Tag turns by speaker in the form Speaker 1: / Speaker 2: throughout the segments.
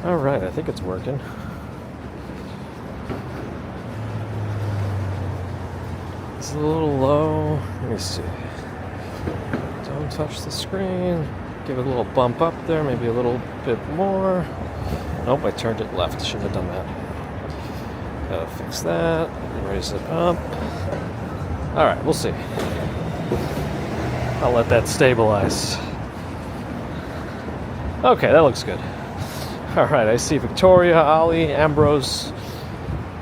Speaker 1: Alright, I think it's working. It's a little low. Let me see. Don't touch the screen. Give it a little bump up there, maybe a little bit more. Nope, I turned it left. Shouldn't have done that. Gotta fix that. Raise it up. Alright, we'll see. I'll let that stabilize. Okay, that looks good. Alright, I see Victoria, Ali, Ambrose.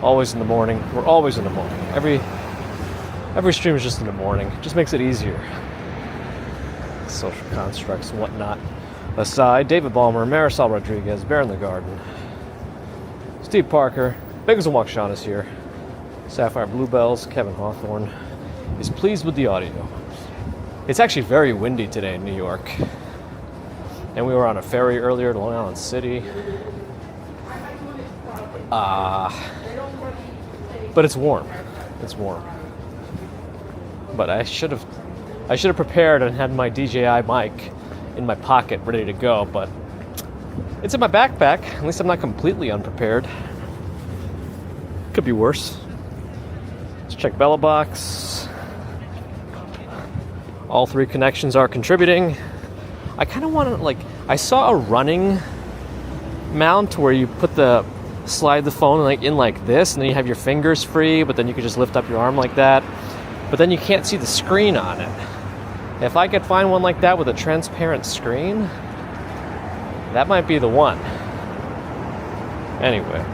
Speaker 1: Always in the morning. We're always in the morning. Every stream is just in the morning. Just makes it easier. Social constructs and whatnot aside. David Ballmer, Marisol Rodriguez, Bear in the Garden. Steve Parker. Bagels and Wakshan is here. Sapphire Bluebells. Kevin Hawthorne is pleased with the audio. It's actually very windy today in New York. And we were on a ferry earlier to Long Island City. But it's warm. It's warm. But I should have prepared and had my DJI mic in my pocket ready to go, but it's in my backpack. At least I'm not completely unprepared. Could be worse. Let's check Bella Box. All three connections are contributing. I kind of want to, I saw a running mount where you slide the phone in like this, and then you have your fingers free, but then you could just lift up your arm like that. But then you can't see the screen on it. If I could find one like that with a transparent screen, that might be the one. Anyway.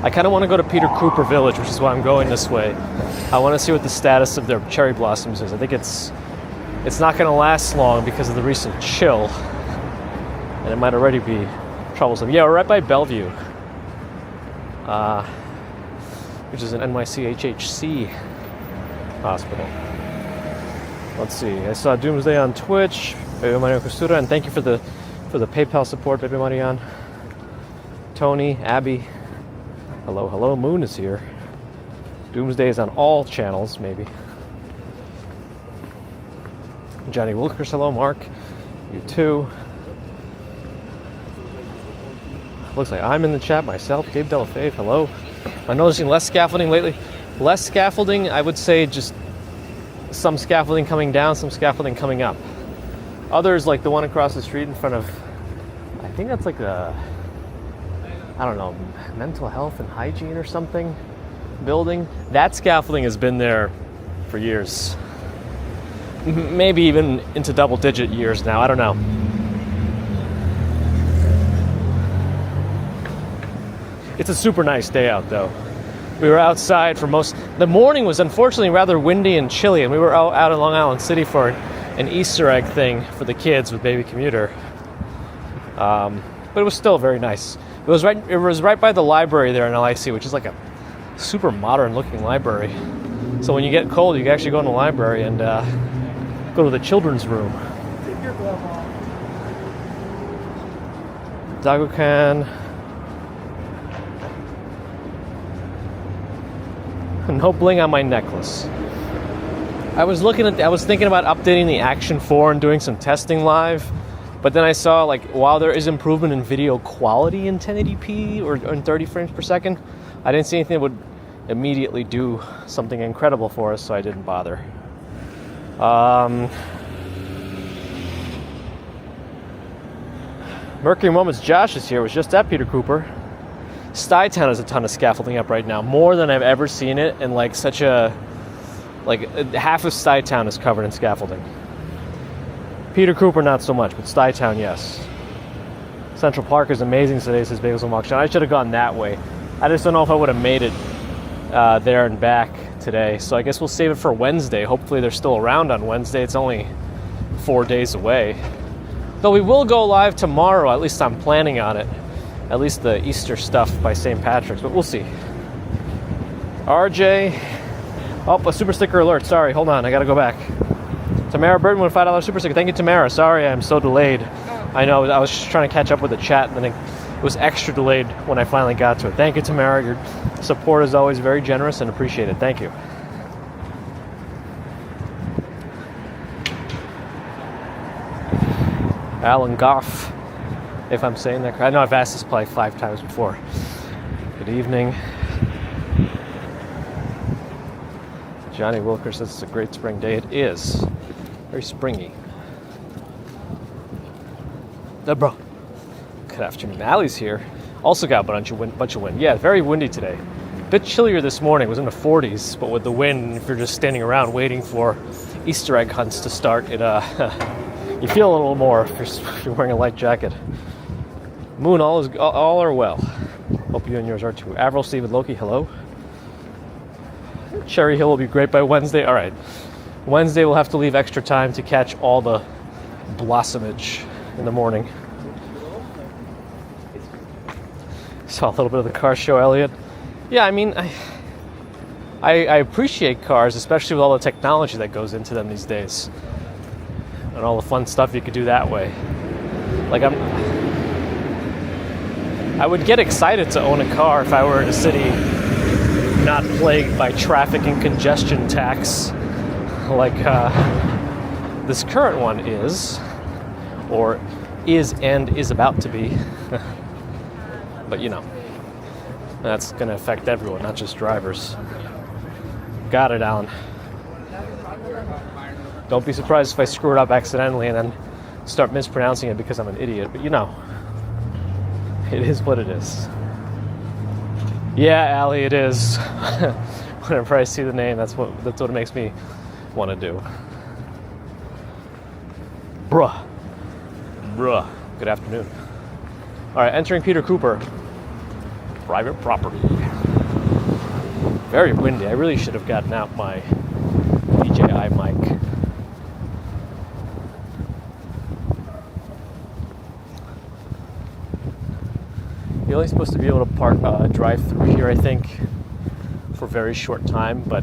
Speaker 1: I kind of want to go to Peter Cooper Village, which is why I'm going this way. I want to see what the status of their cherry blossoms is. I think it's not going to last long because of the recent chill. And it might already be troublesome. Yeah, we're right by Bellevue. Which is an NYC HHC hospital. Let's see. I saw Doomsday on Twitch. Baby Marian Costura, and thank you for the PayPal support, Baby Marian. Tony, Abby. Hello. Moon is here. Doomsday is on all channels, maybe. Johnny Wilkers, hello. Mark, you too. Looks like I'm in the chat myself. Gabe Delafave, hello. I'm noticing less scaffolding lately. Less scaffolding, I would say just some scaffolding coming down, some scaffolding coming up. Others, like the one across the street in front of, I think that's like mental health and hygiene or something building. That scaffolding has been there for years. Maybe even into double-digit years now, I don't know. It's a super nice day out, though. We were outside for the morning was unfortunately rather windy and chilly, and we were out in Long Island City for an Easter egg thing for the kids with Baby Commuter. But it was still very nice. It was right by the library there in NYC, which is like a super modern-looking library. So when you get cold, you can actually go in the library and go to the children's room.
Speaker 2: Take your glove off.
Speaker 1: Dagokan. No bling on my necklace. I was thinking about updating the Action 4 and doing some testing live, but then I saw while there is improvement in video quality in 1080p or in 30 frames per second, I didn't see anything that would immediately do something incredible for us, so I didn't bother. Mercury Moments Josh is here. Was just at Peter Cooper. Stuyvesant Town has a ton of scaffolding up right now, more than I've ever seen it, and half of Stuyvesant Town is covered in scaffolding. Peter Cooper not so much, but Stuyvesant Town, yes. Central Park is amazing today, says Bagels and Wakshan. I should have gone that way. I just don't know if I would have made it there and back today, so I guess we'll save it for Wednesday. Hopefully they're still around on Wednesday. It's only 4 days away. Though we will go live tomorrow, at least I'm planning on it. At least the Easter stuff by St. Patrick's, but we'll see. RJ. Oh, a super sticker alert. Sorry, hold on. I got to go back. Tamara Burton with a $5 super sticker. Thank you, Tamara. Sorry I'm so delayed. I know. I was just trying to catch up with the chat, and then it was extra delayed when I finally got to it. Thank you, Tamara. Your support is always very generous and appreciated. Thank you. Alan Goff, if I'm saying that correct. I know I've asked this probably 5 times before. Good evening. Johnny Wilker says it's a great spring day. It is. Very springy. Bro. Good afternoon. Allie's here. Also got a bunch of wind. Yeah, very windy today. A bit chillier this morning. It was in the 40s, but with the wind, if you're just standing around waiting for Easter egg hunts to start, it you feel a little more if you're wearing a light jacket. Moon, all are well. Hope you and yours are too. Avril, Stephen, Loki, hello. Cherry Hill will be great by Wednesday. All right. Wednesday we'll have to leave extra time to catch all the blossomage in the morning. Saw a little bit of the car show, Elliot. Yeah, I mean, I appreciate cars, especially with all the technology that goes into them these days. And all the fun stuff you could do that way. Like, I would get excited to own a car if I were in a city not plagued by traffic and congestion tax like this current one is, or is and is about to be. But you know, that's going to affect everyone, not just drivers. Got it, Alan. Don't be surprised if I screw it up accidentally and then start mispronouncing it because I'm an idiot. But you know, it is what it is. Yeah, Allie, it is. Whenever I see the name, that's what it makes me want to do. Bruh. Good afternoon. All right, entering Peter Cooper. Private property. Very windy. I really should have gotten out my DJI mic. You're only supposed to be able to drive through here, I think, for a very short time, but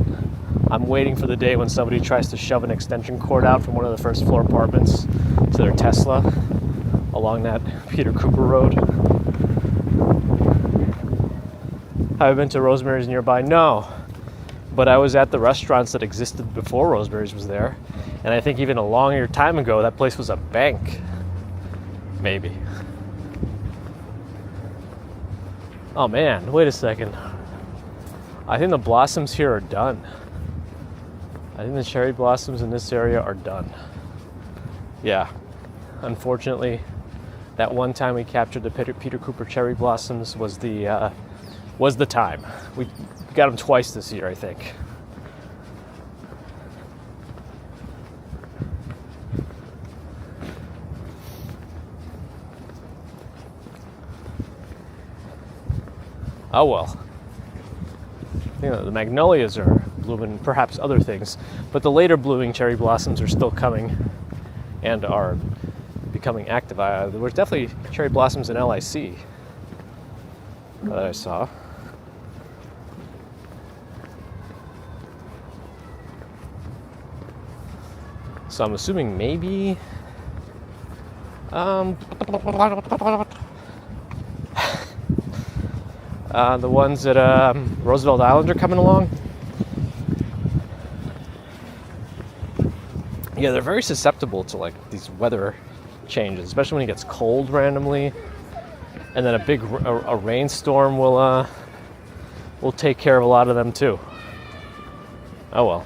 Speaker 1: I'm waiting for the day when somebody tries to shove an extension cord out from one of the first floor apartments to their Tesla along that Peter Cooper Road. Have I been to Rosemary's nearby? No, but I was at the restaurants that existed before Rosemary's was there, and I think even a longer time ago that place was a bank, maybe. Oh man, wait a second. I think the blossoms here are done. I think the cherry blossoms in this area are done. Yeah, unfortunately, that one time we captured the Peter Cooper cherry blossoms was the time. We got them twice this year, I think. Oh well. You know, the magnolias are blooming, perhaps other things, but the later blooming cherry blossoms are still coming and are becoming active. There was definitely cherry blossoms in NYC that I saw. So I'm assuming maybe the ones at Roosevelt Island are coming along. Yeah, they're very susceptible to like these weather changes, especially when it gets cold randomly, and then a rainstorm will take care of a lot of them too. Oh well.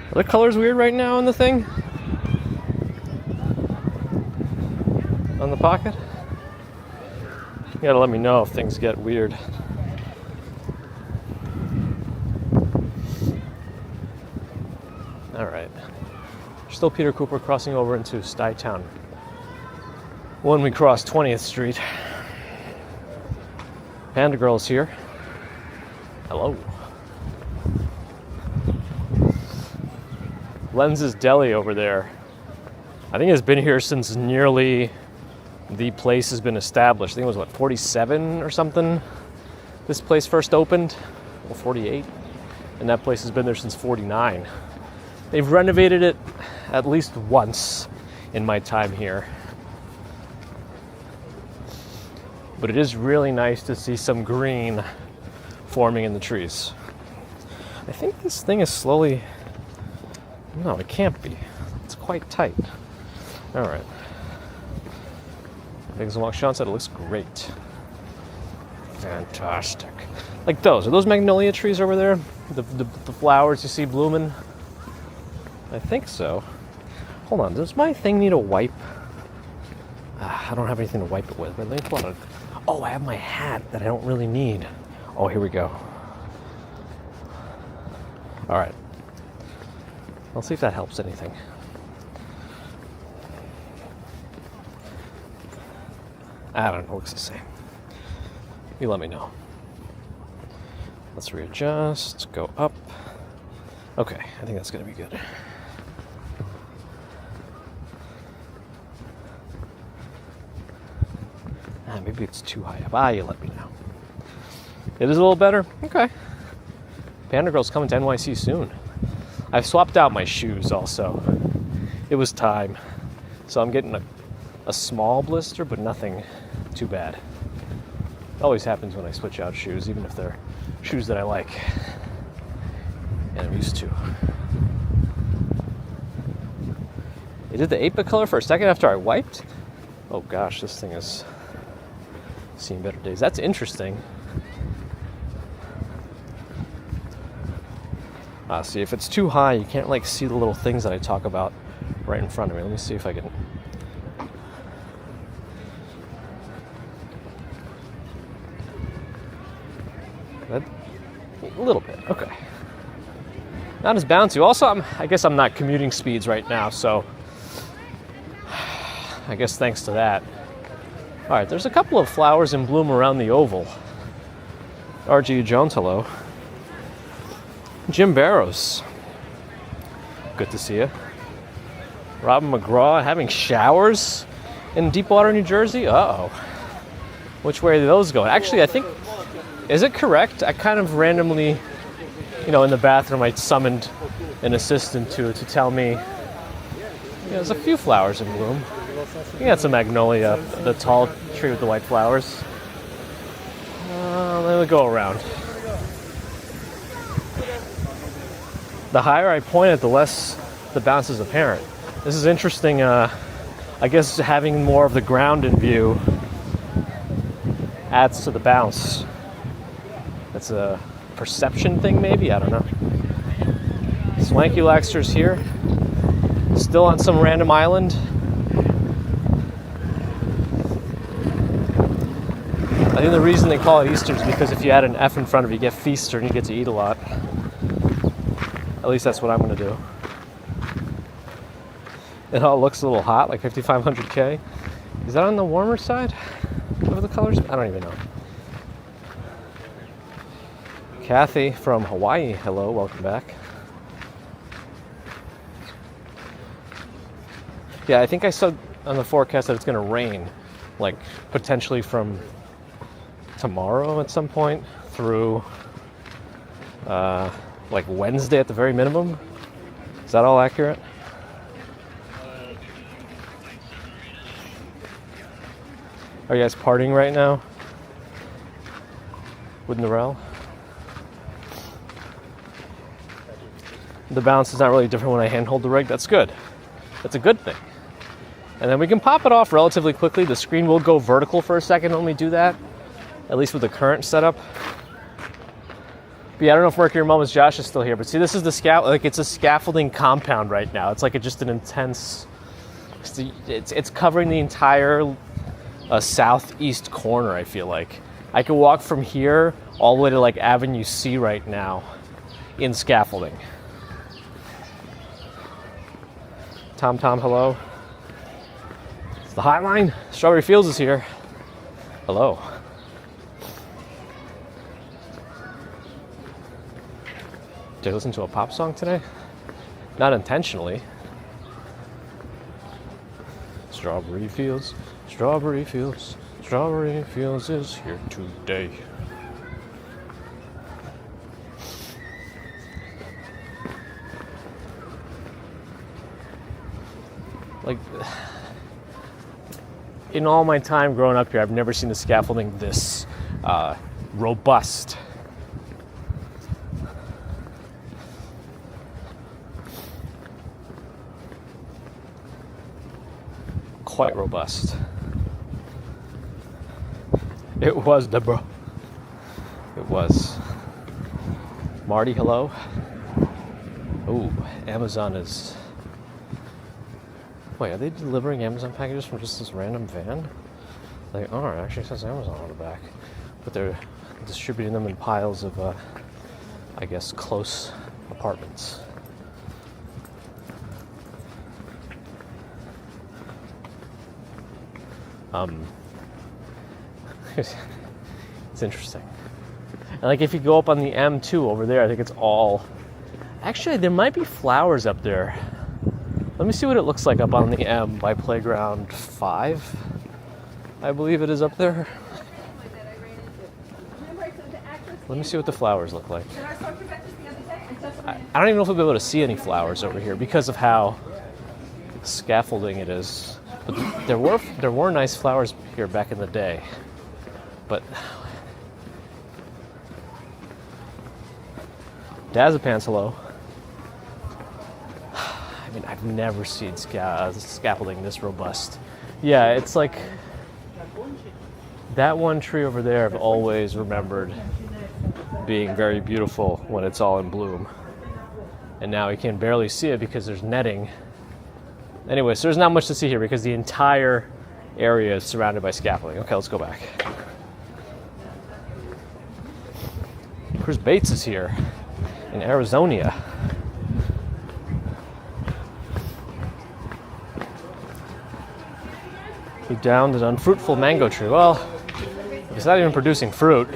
Speaker 1: Are the colors weird right now on the thing? On the pocket? You gotta let me know if things get weird. Alright. Still Peter Cooper crossing over into Stuyvesant Town when we cross 20th Street. Panda Girl's here. Hello. Lens's Deli over there. I think it's been here since nearly the place has been established. I think it was, 47 or something? This place first opened? Or 48? And that place has been there since 49. They've renovated it at least once in my time here. but it is really nice to see some green forming in the trees. I think this thing is slowly... No, it can't be. It's quite tight. All right. Basil Sean said it looks great. Fantastic. Like those. Are those magnolia trees over there? The flowers you see blooming? I think so. Hold on. Does my thing need a wipe? I don't have anything to wipe it with. But let me pull out oh, I have my hat that I don't really need. Oh, here we go. All right. Let's see if that helps anything. I don't know. It looks the same. You let me know. Let's readjust. Go up. Okay. I think that's going to be good. Maybe it's too high up. You let me know. It is a little better? Okay. Panda Girl's coming to NYC soon. I've swapped out my shoes also. It was time. So I'm getting a small blister, but nothing too bad. It always happens when I switch out shoes, even if they're shoes that I like and I'm used to. They did the 8-bit color for a second after I wiped? Oh gosh, this thing is seen better days. That's interesting. See, if it's too high, you can't like see the little things that I talk about right in front of me. Let me see if I can. A little bit, okay. Not as bouncy. Also, I guess I'm not commuting speeds right now, so I guess thanks to that. All right, there's a couple of flowers in bloom around the oval. R.G. Jones, hello. Jim Barrows, good to see you. Robin McGraw having showers in Deepwater, New Jersey? Uh-oh. Which way are those going? Actually, I think, is it correct? I kind of randomly, in the bathroom, I summoned an assistant to tell me, there's a few flowers in bloom. You got some magnolia, the tall tree with the white flowers. Let me go around. The higher I point it, the less the bounce is apparent. This is interesting. I guess having more of the ground in view adds to the bounce. That's a perception thing, maybe? I don't know. Swanky Laxter's here. Still on some random island. I think the reason they call it Easter is because if you add an F in front of it, you get feaster and you get to eat a lot. At least that's what I'm going to do. It all looks a little hot, like 5,500K. Is that on the warmer side of the colors? I don't even know. Kathy from Hawaii, hello, welcome back. Yeah, I think I saw on the forecast that it's going to rain, like potentially from tomorrow at some point through like Wednesday at the very minimum. Is that all accurate? Are you guys partying right now with Norel? The bounce is not really different when I handhold the rig. That's good. That's a good thing. And then we can pop it off relatively quickly. The screen will go vertical for a second when we do that, at least with the current setup. But yeah, I don't know if Mercury Moments Josh is still here, but see, this is the like it's a scaffolding compound right now. It's like just an intense. It's covering the entire southeast corner. I feel like I could walk from here all the way to like Avenue C right now in scaffolding. Tom, hello. It's the hotline. Strawberry Fields is here. Hello. Did I listen to a pop song today? Not intentionally. Strawberry Fields, Strawberry Fields, Strawberry Fields is here today. Like, in all my time growing up here, I've never seen the scaffolding this robust. Quite robust. It was the bro. It was. Marty, hello. Oh, Amazon is. Wait, are they delivering Amazon packages from just this random van? They are. It actually says Amazon on the back, but they're distributing them in piles of, I guess, close apartments. It's interesting. And like if you go up on the M2 over there, I think it's all... Actually, there might be flowers up there. Let me see what it looks like up on the M by Playground 5. I believe it is up there. Let me see what the flowers look like. I don't even know if we'll be able to see any flowers over here because of how scaffolding it is. But there were nice flowers here back in the day. But Dazapants, hello. I mean, I've never seen scaffolding this robust. Yeah, it's like that one tree over there I've always remembered being very beautiful when it's all in bloom. And now you can barely see it because there's netting. Anyway, so there's not much to see here because the entire area is surrounded by scaffolding. Okay, let's go back. Chris Bates is here in Arizona. He downed an unfruitful mango tree. Well, if it's not even producing fruit,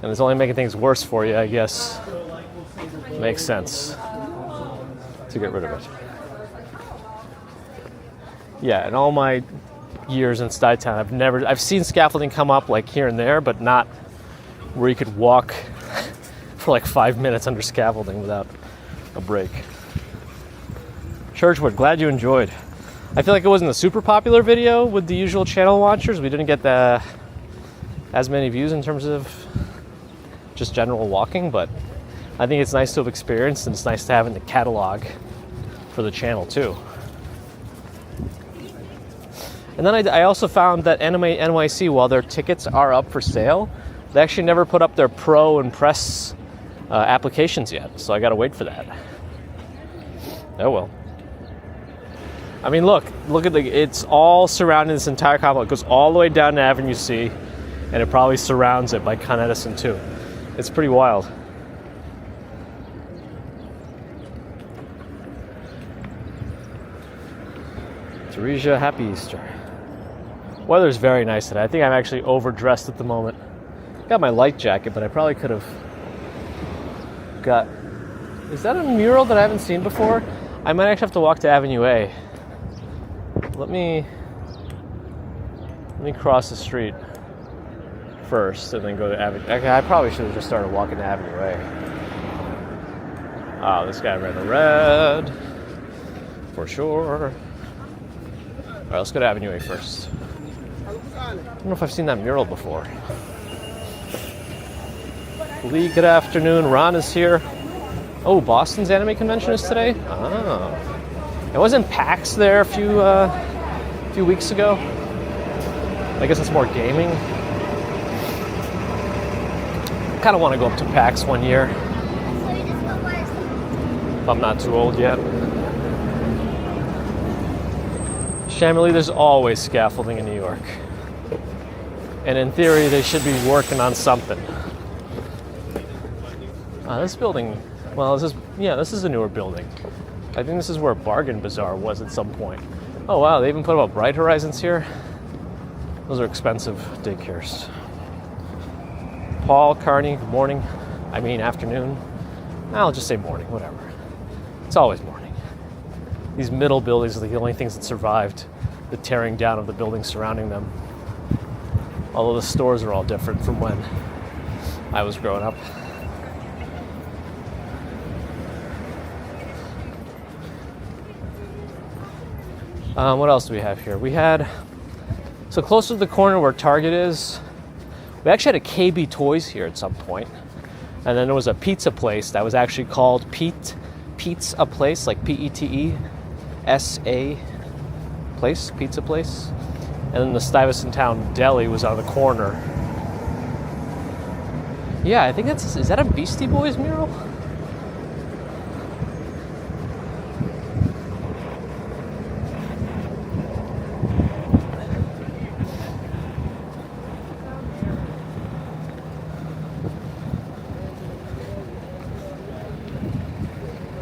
Speaker 1: and it's only making things worse for you, I guess it makes sense to get rid of it. Yeah, in all my years in Stuyvesant Town, I've seen scaffolding come up like here and there, but not where you could walk for like 5 minutes under scaffolding without a break. Churchwood, glad you enjoyed. I feel like it wasn't a super popular video with the usual channel watchers. We didn't get as many views in terms of just general walking, but I think it's nice to have experienced, and it's nice to have in the catalog for the channel too. And then I also found that NYC, while their tickets are up for sale, they actually never put up their pro and press applications yet, so I gotta wait for that. Oh well. I mean, look at it's all surrounding this entire complex. It goes all the way down to Avenue C, and it probably surrounds it by Con Edison too. It's pretty wild. Theresia, happy Easter. Weather's very nice today. I think I'm actually overdressed at the moment. Got my light jacket, but I probably could have got... Is that a mural that I haven't seen before? I might actually have to walk to Avenue A. Let me cross the street first and then go to Avenue. Okay, I probably should have just started walking to Avenue A. Oh, this guy ran the red. For sure. Alright, let's go to Avenue A first. I don't know if I've seen that mural before. Lee, good afternoon. Ron is here. Oh, Boston's anime convention is today? Oh. It wasn't PAX there a few weeks ago. I guess it's more gaming. Kind of want to go up to PAX one year. If I'm not too old yet. Shamily, there's always scaffolding in New York. And in theory, they should be working on something. This building, well, this is a newer building. I think this is where Bargain Bazaar was at some point. Oh wow, they even put up Bright Horizons here. Those are expensive daycares. Paul, Carney, good morning. I mean afternoon. I'll just say morning, whatever. It's always morning. These middle buildings are the only things that survived the tearing down of the buildings surrounding them. Although the stores are all different from when I was growing up. What else do we have here? We had So close to the corner where Target is, we actually had a KB Toys here at some point. And then there was a pizza place that was actually called Pizza Place, like Petesa place, pizza place. And then the Stuyvesant Town deli was on the corner. Yeah, I think is that a Beastie Boys mural?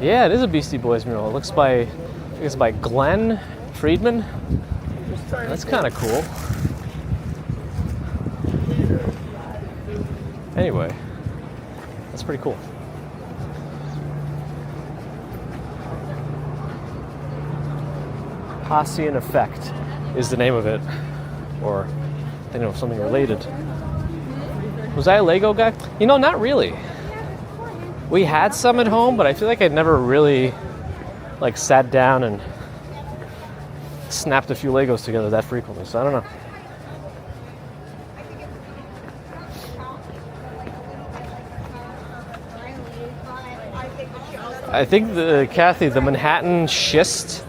Speaker 1: Yeah, it is a Beastie Boys mural. It looks I think it's by Glenn Friedman. That's kind of cool. Anyway, that's pretty cool. Posse in Effect is the name of it, or I think of something related. Was I a Lego guy? You know, not really. We had some at home, but I feel like I never really like sat down and snapped a few Legos together that frequently, so I don't know. I think Kathy, the Manhattan schist,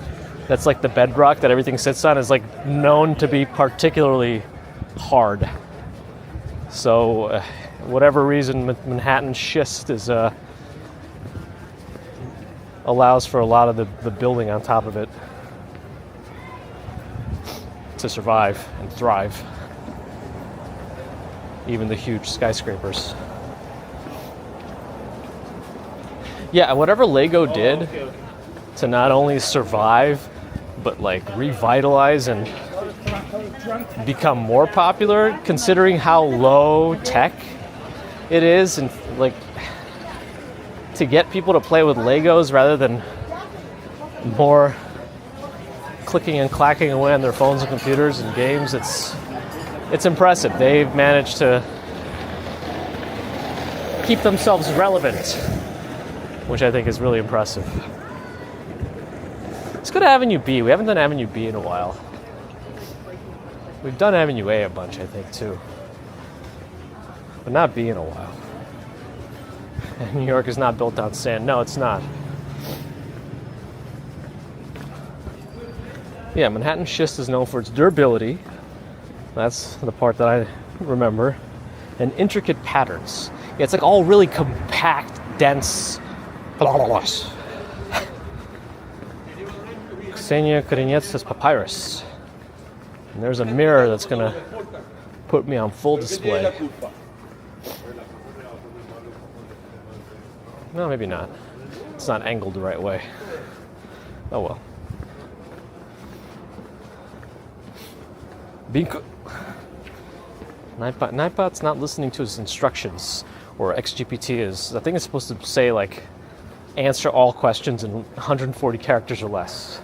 Speaker 1: that's like the bedrock that everything sits on, is like known to be particularly hard. So, whatever reason, Manhattan schist is allows for a lot of the building on top of it to survive and thrive. Even the huge skyscrapers. Yeah, whatever Lego did to not only survive, but like revitalize and become more popular, considering how low tech it is, and like to get people to play with Legos rather than more clicking and clacking away on their phones and computers and games, it's impressive. They've managed to keep themselves relevant, which I think is really impressive. Let's go to Avenue B. We haven't done Avenue B in a while. We've done Avenue A a bunch, I think, too. But not B in a while. And New York is not built on sand. No, it's not. Yeah, Manhattan schist is known for its durability. That's the part that I remember. And intricate patterns. Yeah, it's like all really compact, dense. Ksenia Korinets says papyrus. And there's a mirror that's gonna put me on full display. No, maybe not. It's not angled the right way. Oh well. Nightbot's not listening to his instructions, or XGPT is. I think it's supposed to say like, answer all questions in 140 characters or less.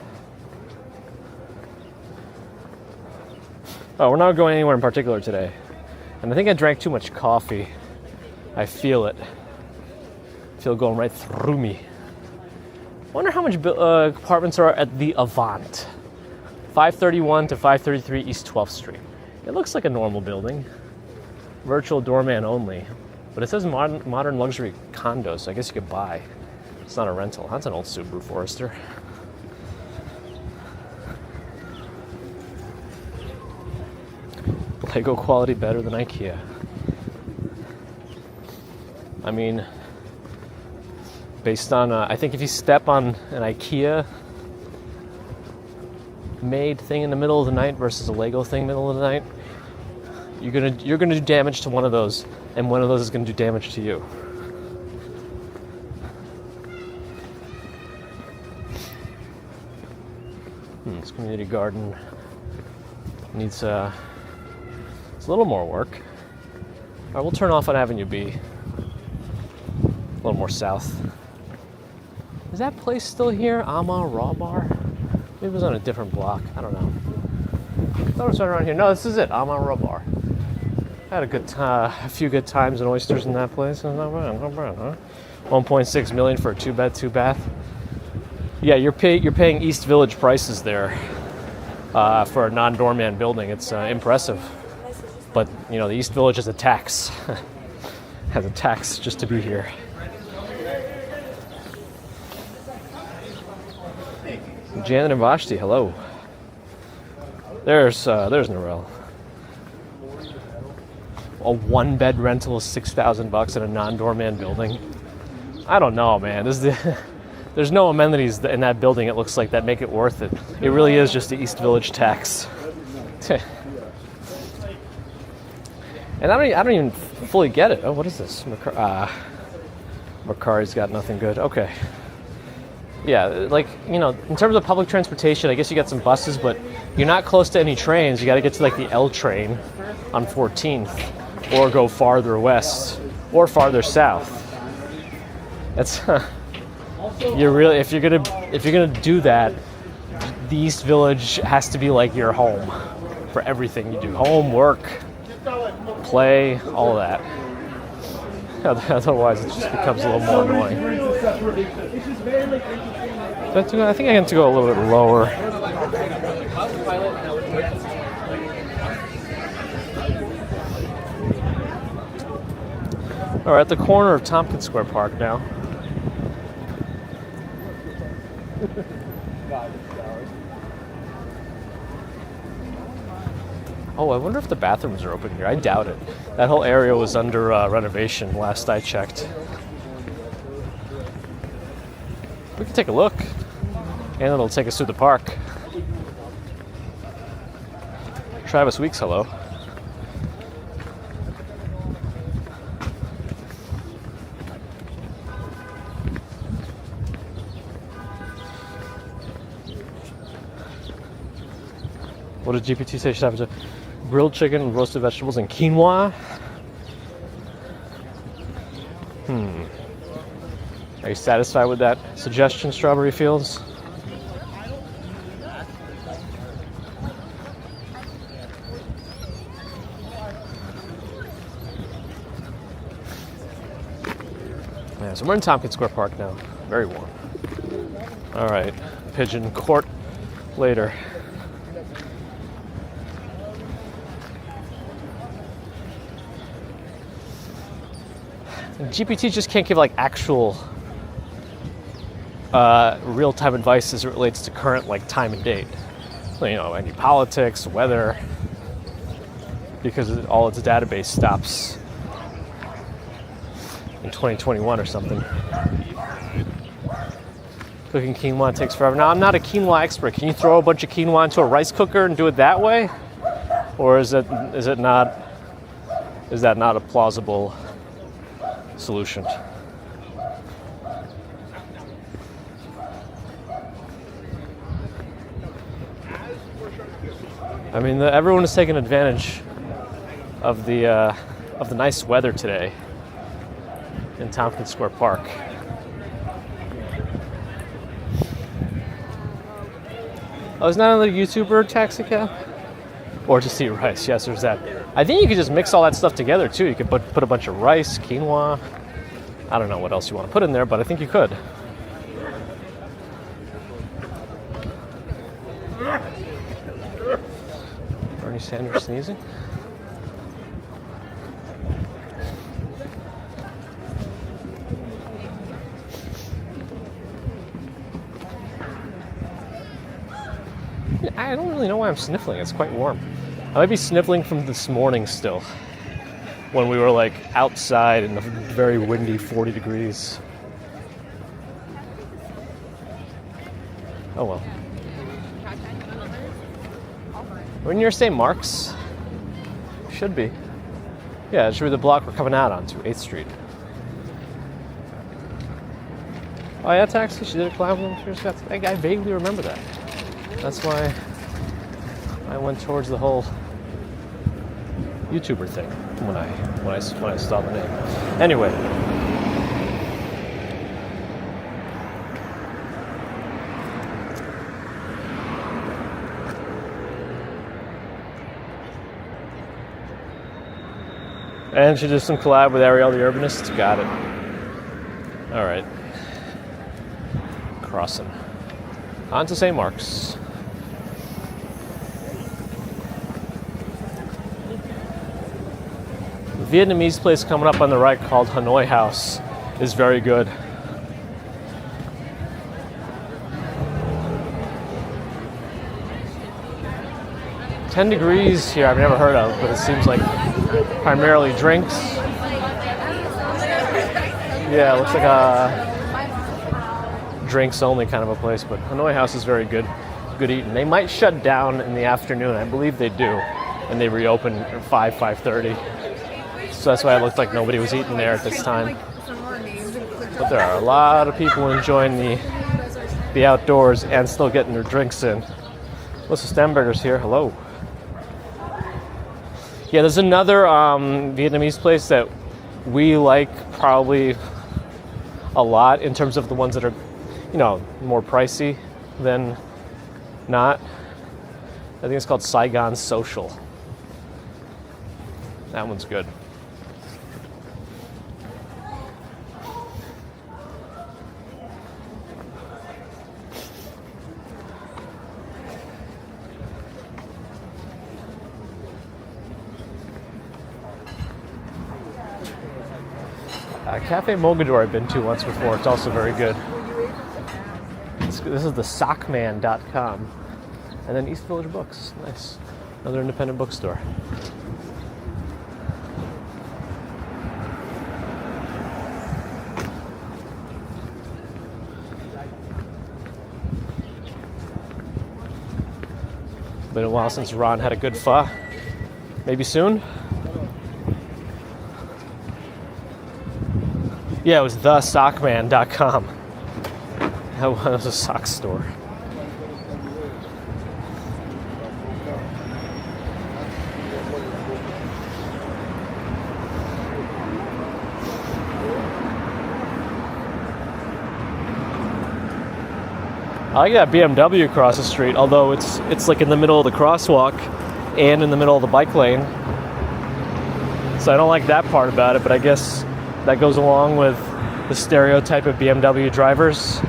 Speaker 1: Oh, we're not going anywhere in particular today. And I think I drank too much coffee. I feel it. I feel it going right through me. I wonder how much apartments are at the Avant. 531 to 533 East 12th Street. It looks like a normal building. Virtual doorman only. But it says modern luxury condos, so I guess you could buy. It's not a rental. That's an old Subaru Forester. Lego quality better than IKEA. I mean, based on, I think if you step on an IKEA made thing in the middle of the night versus a Lego thing in the middle of the night, you're gonna do damage to one of those, and one of those is gonna do damage to you. This community garden needs it's a little more work. All right, we'll turn off on Avenue B. A little more south. Is that place still here? Ama Raw Bar? Maybe it was on a different block. I don't know. I thought it was right around here. No, this is it. Ama Raw Bar. I had a few good times and oysters in that place. Not bad, huh? 1.6 million for a 2-bed, 2-bath. Yeah, you're paying East Village prices there. for a non-doorman building. It's impressive. But, you know, the East Village is a tax. Has a tax just to be here. Janet and Vashti, hello. There's Narelle. A one-bed rental is $6,000 in a non-doorman building. I don't know, man. There's no amenities in that building, it looks like, that make it worth it. It really is just the East Village tax. And I don't even fully get it. Oh, what is this? Macari's got nothing good. Okay. Yeah, like, you know, in terms of public transportation, I guess you got some buses, but you're not close to any trains. You got to get to, like, the L train on 14th, or go farther west, or farther south. That's you're really, if you're gonna do that, the East Village has to be like your home for everything you do. Home, work, play, all of that. Otherwise, it just becomes a little more annoying. I think I have to go a little bit lower. All right, at the corner of Tompkins Square Park now. Oh, I wonder if the bathrooms are open here. I doubt it. That whole area was under renovation last I checked. We can take a look, and it'll take us through the park. Travis Weeks, hello. What did GPT say? Should have a grilled chicken, roasted vegetables, and quinoa. Are you satisfied with that suggestion, Strawberry Fields? Yeah, so we're in Tompkins Square Park now. Very warm. All right, Pigeon Court later. GPT just can't give like actual real-time advice as it relates to current like time and date. So, you know, any politics, weather, because all its database stops in 2021 or something. Cooking quinoa takes forever. Now, I'm not a quinoa expert. Can you throw a bunch of quinoa into a rice cooker and do it that way? Or is that not a plausible solution? I mean, everyone is taking advantage of the nice weather today in Tompkins Square Park. Oh, isn't that another YouTuber taxi cab? Or just eat rice? Yes, there's that. I think you could just mix all that stuff together too. You could put a bunch of rice, quinoa. I don't know what else you want to put in there, but I think you could. Bernie Sanders sneezing. I don't really know why I'm sniffling. It's quite warm. I might be sniffling from this morning still, when we were like outside in the very windy 40 degrees. Oh well. We're near St. Mark's. Should be. Yeah, it should be the block we're coming out onto, 8th Street. Oh yeah, taxi, she did a collab with them. I vaguely remember that. That's why I went towards the whole YouTuber thing when I saw the name. Anyway. And she did some collab with Ariel the Urbanist. Got it. All right. Crossing. On to St. Mark's. Vietnamese place coming up on the right called Hanoi House is very good. "10 Degrees" here I've never heard of, but it seems like primarily drinks. Yeah, it looks like a drinks only kind of a place, but Hanoi House is very good eating. They might shut down in the afternoon, I believe they do, and they reopen at 5:30. So that's why it looked like nobody was eating there at this time. But there are a lot of people enjoying the outdoors and still getting their drinks in. What's the Stamburgers here? Hello. Yeah, there's another Vietnamese place that we like probably a lot in terms of the ones that are, more pricey than not. I think it's called Saigon Social. That one's good. Cafe Mogador I've been to once before. It's also very good. This is the sockman.com. And then East Village Books. Nice. Another independent bookstore. Been a while since Ron had a good pho. Maybe soon? Yeah, it was thesockman.com. That was a sock store. I like that BMW across the street, although it's like in the middle of the crosswalk and in the middle of the bike lane. So I don't like that part about it, but I guess that goes along with the stereotype of BMW drivers.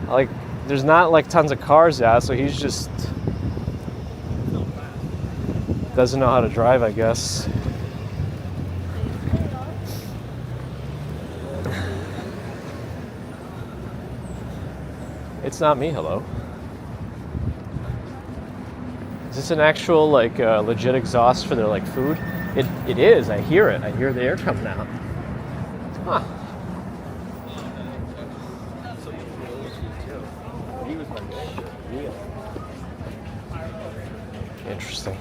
Speaker 1: Like, there's not like tons of cars out, so he's just doesn't know how to drive, I guess. It's not me, hello. Is this an actual, like, legit exhaust for their, like, food? It is, I hear it. I hear the air coming out. Huh. Interesting.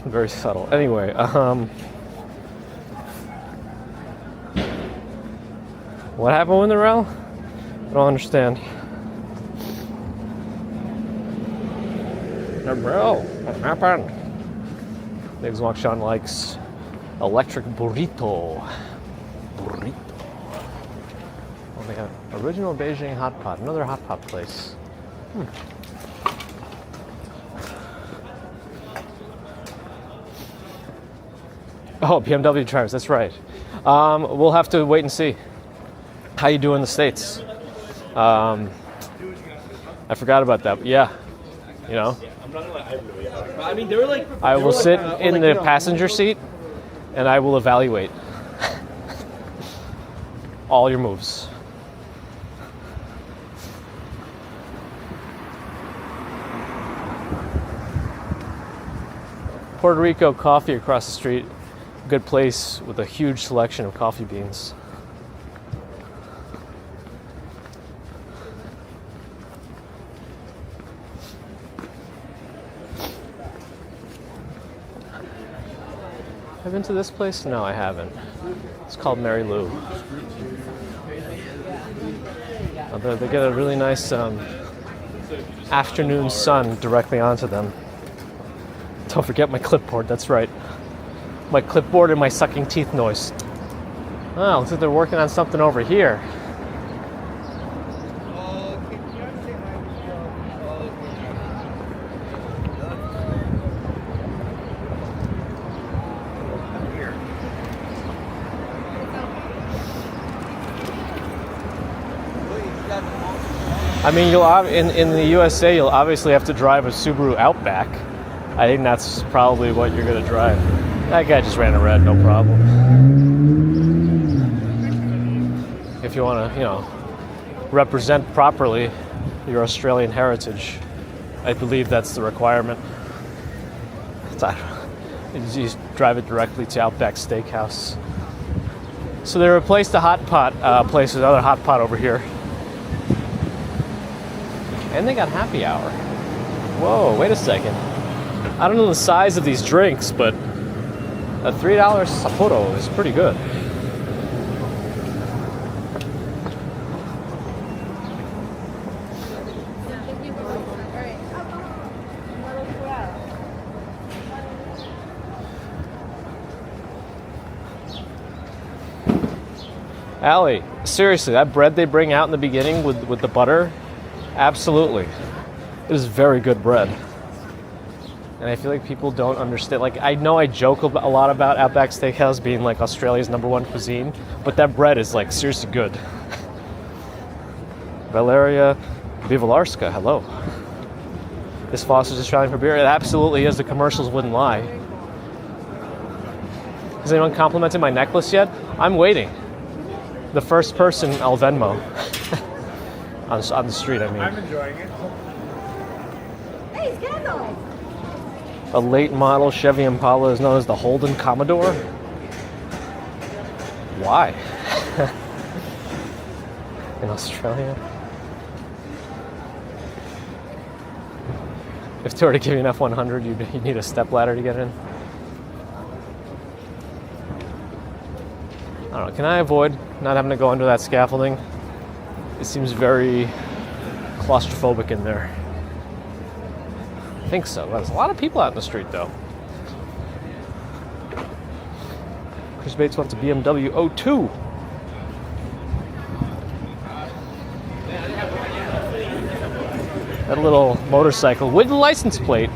Speaker 1: Very subtle. Anyway, what happened with the rail? I don't understand. The rail, what happened? Biggs Walk Sean likes electric burrito. Burrito. Oh, they have original Beijing hot pot. Another hot pot place. Oh, BMW drivers, that's right. We'll have to wait and see. How you do in the States? I forgot about that, but yeah, you know.
Speaker 2: I mean, they were like.
Speaker 1: I will sit in the passenger seat and I will evaluate all your moves. Puerto Rico coffee across the street. Good place with a huge selection of coffee beans. Have I been to this place? No, I haven't. It's called Mary Lou. They get a really nice afternoon sun directly onto them. Don't forget my clipboard, that's right. My clipboard and my sucking teeth noise. Oh, looks like they're working on something over here. I mean, in the USA, you'll obviously have to drive a Subaru Outback. I think that's probably what you're gonna drive. That guy just ran a red, no problem. If you want to, represent properly your Australian heritage, I believe that's the requirement. You just drive it directly to Outback Steakhouse. So they replaced the hot pot place with another hot pot over here. And they got happy hour. Whoa, wait a second. I don't know the size of these drinks, but a $3 Sapporo is pretty good. Allie, seriously, that bread they bring out in the beginning with the butter, absolutely. It is very good bread. And I feel like people don't understand. Like, I know I joke a lot about Outback Steakhouse being like Australia's #1 cuisine, but that bread is like seriously good. Valeria Vivalarska, hello. This Foster's Australian for beer. It absolutely is. The commercials wouldn't lie. Has anyone complimented my necklace yet? I'm waiting. The first person I'll Venmo. on the street, I mean.
Speaker 3: I'm enjoying it.
Speaker 4: Hey, Scandal!
Speaker 1: A late model Chevy Impala is known as the Holden Commodore. Why? In Australia? If they were to give you an F100, you need a stepladder to get in. I don't know, can I avoid not having to go under that scaffolding? It seems very claustrophobic in there. I think so. There's a lot of people out in the street, though. Chris Bates wants a BMW 02. That little motorcycle with the license plate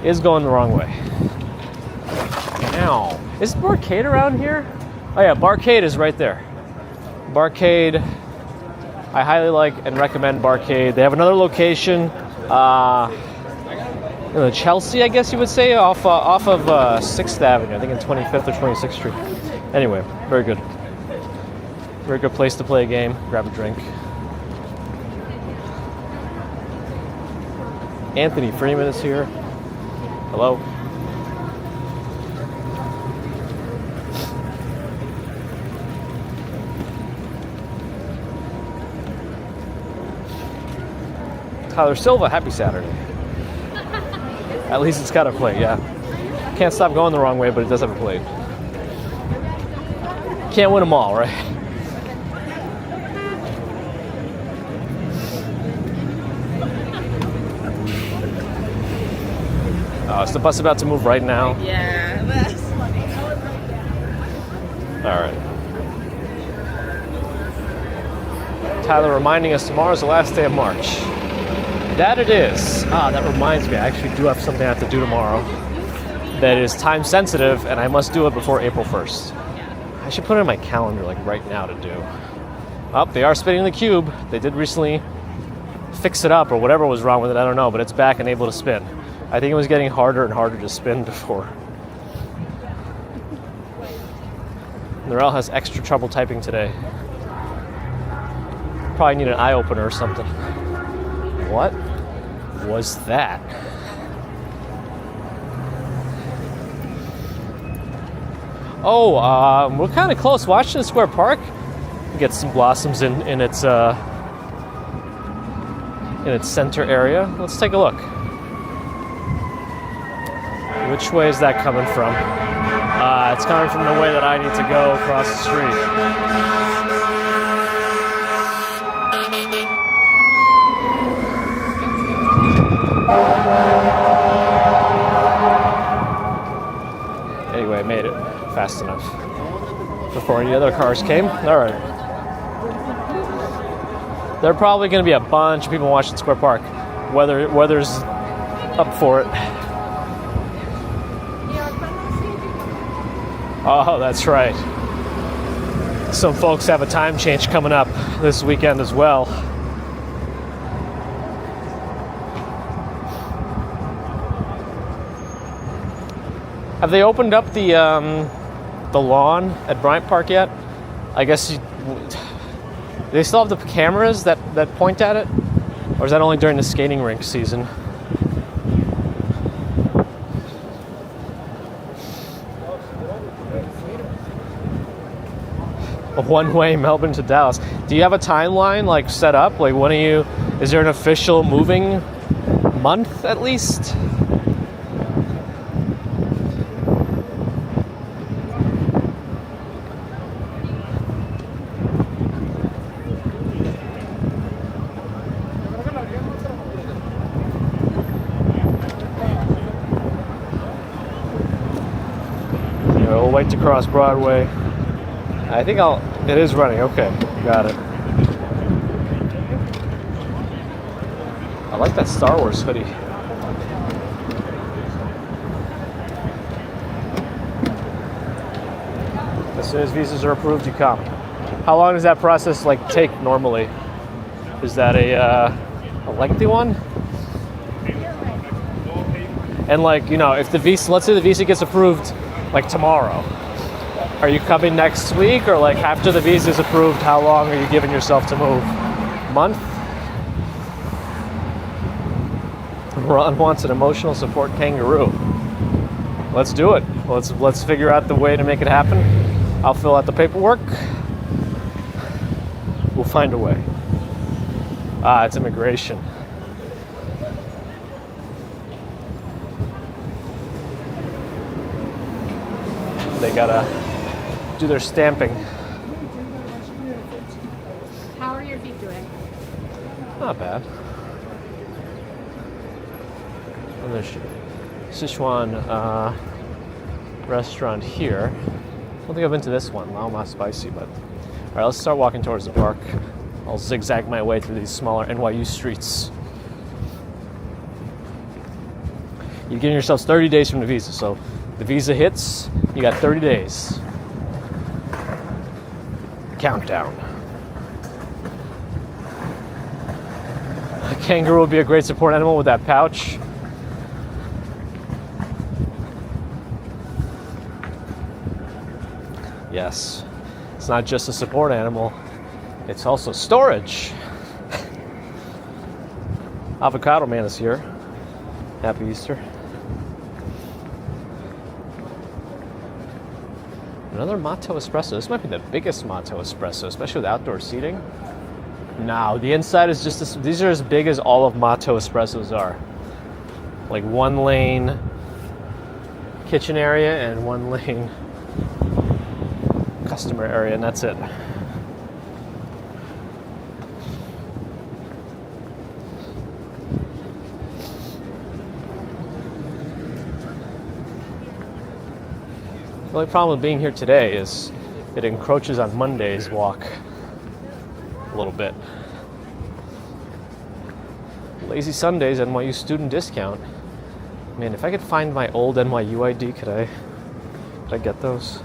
Speaker 1: is going the wrong way. Ow. Is Barcade around here? Oh yeah, Barcade is right there. Barcade, I highly like and recommend Barcade. They have another location, in Chelsea, I guess you would say, off of 6th Avenue, I think in 25th or 26th Street. Anyway, very good. Very good place to play a game, grab a drink. Anthony Freeman is here. Hello. Tyler Silva, happy Saturday. At least it's got a plate, yeah. Can't stop going the wrong way, but it does have a plate. Can't win them all, right? Oh, is the bus about to move right now?
Speaker 4: Yeah, that's funny.
Speaker 1: All right. Tyler reminding us tomorrow's the last day of March. That it is. That reminds me, I actually do have something I have to do tomorrow that is time sensitive, and I must do it before April 1st. I should put it in my calendar like right now to do. Oh, they are spinning the cube. They did recently fix it up or whatever was wrong with it, I don't know, but it's back and able to spin. I think it was getting harder and harder to spin before. Narelle has extra trouble typing today. Probably need an eye opener or something. What was that? Oh, we're kind of close. Washington Square Park gets some blossoms in its center area. Let's take a look. Which way is that coming from? It's coming from the way that I need to go across the street. Anyway, I made it fast enough before any other cars came. All right. There are probably going to be a bunch of people in Washington Square Park. Weather's up for it. Oh, that's right. Some folks have a time change coming up this weekend as well. Have they opened up the lawn at Bryant Park yet? I guess they still have the cameras that point at it, or is that only during the skating rink season? A one-way Melbourne to Dallas. Do you have a timeline like set up? Like when are you? Is there an official moving month at least? We'll wait to cross Broadway. I think it is running. Okay, got it. I like that Star Wars hoodie. As soon as visas are approved, you come. How long does that process take normally? Is that a lengthy one? And if the visa, let's say the visa gets approved tomorrow, are you coming next week, or after the visa is approved, how long are you giving yourself to move? Month? Ron wants an emotional support kangaroo. Let's do it. Let's figure out the way to make it happen. I'll fill out the paperwork. We'll find a way. It's immigration. They gotta do their stamping.
Speaker 4: How are your feet doing?
Speaker 1: Not bad. And there's Sichuan restaurant here. I don't think I've been to this one. Lao Ma Spicy, but all right, let's start walking towards the park. I'll zigzag my way through these smaller NYU streets. You're giving yourselves 30 days from the visa, so the visa hits, you got 30 days. Countdown. A kangaroo would be a great support animal with that pouch. Yes, it's not just a support animal, it's also storage. Avocado Man is here. Happy Easter. Another Matto Espresso. This might be the biggest Matto Espresso, especially with outdoor seating. No, the inside is just this. These are as big as all of Matto Espressos are. Like one lane kitchen area and one lane customer area, and that's it. The only problem with being here today is it encroaches on Monday's walk a little bit. Lazy Sundays, NYU student discount. Man, if I could find my old NYU ID, could I get those?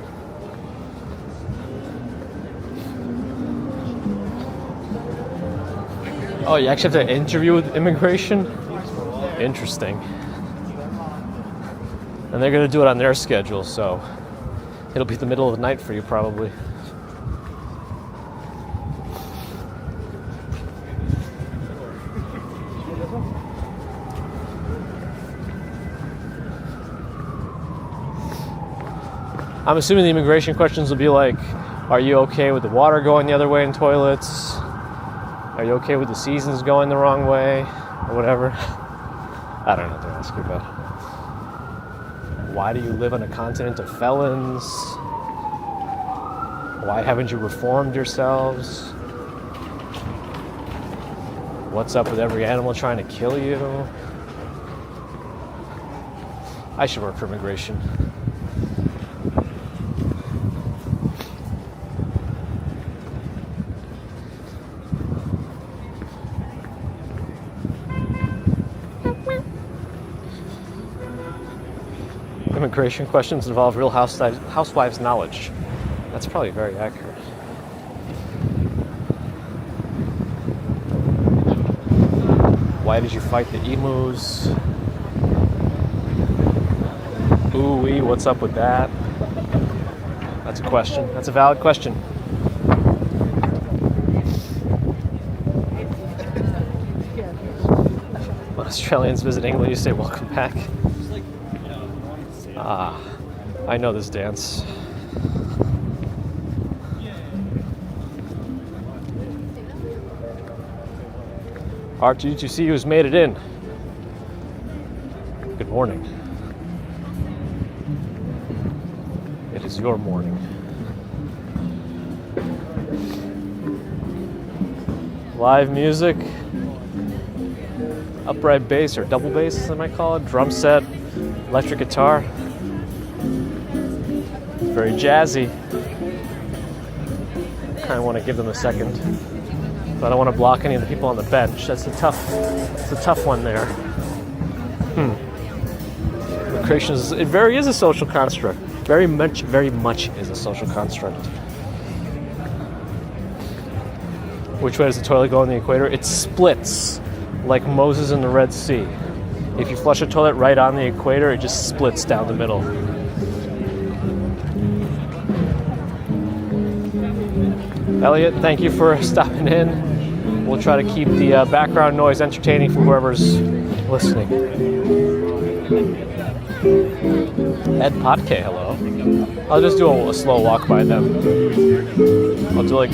Speaker 1: Oh, you actually have to interview with immigration? Interesting. And they're going to do it on their schedule, so it'll be the middle of the night for you, probably. I'm assuming the immigration questions will be like, are you okay with the water going the other way in toilets? Are you okay with the seasons going the wrong way? Or whatever. I don't know what they're asking about. Why do you live on a continent of felons? Why haven't you reformed yourselves? What's up with every animal trying to kill you? I should work for immigration. Immigration questions involve real housewives' knowledge. That's probably very accurate. Why did you fight the emus? Ooh-wee, what's up with that? That's a question. That's a valid question. When Australians visit England, you say welcome back. Ah, I know this dance. R2G2C who's made it in. Good morning. It is your morning. Live music, upright bass or double bass as I might call it, drum set, electric guitar. It's very jazzy. Kind of want to give them a second, but I don't want to block any of the people on the bench. It's a tough one there. Recreation is, it very is a social construct. Very much is a social construct. Which way does the toilet go on the equator? It splits like Moses in the Red Sea. If you flush a toilet right on the equator, it just splits down the middle. Elliot, thank you for stopping in. We'll try to keep the background noise entertaining for whoever's listening. Ed Potke, hello. I'll just do a slow walk by them. I'll do like...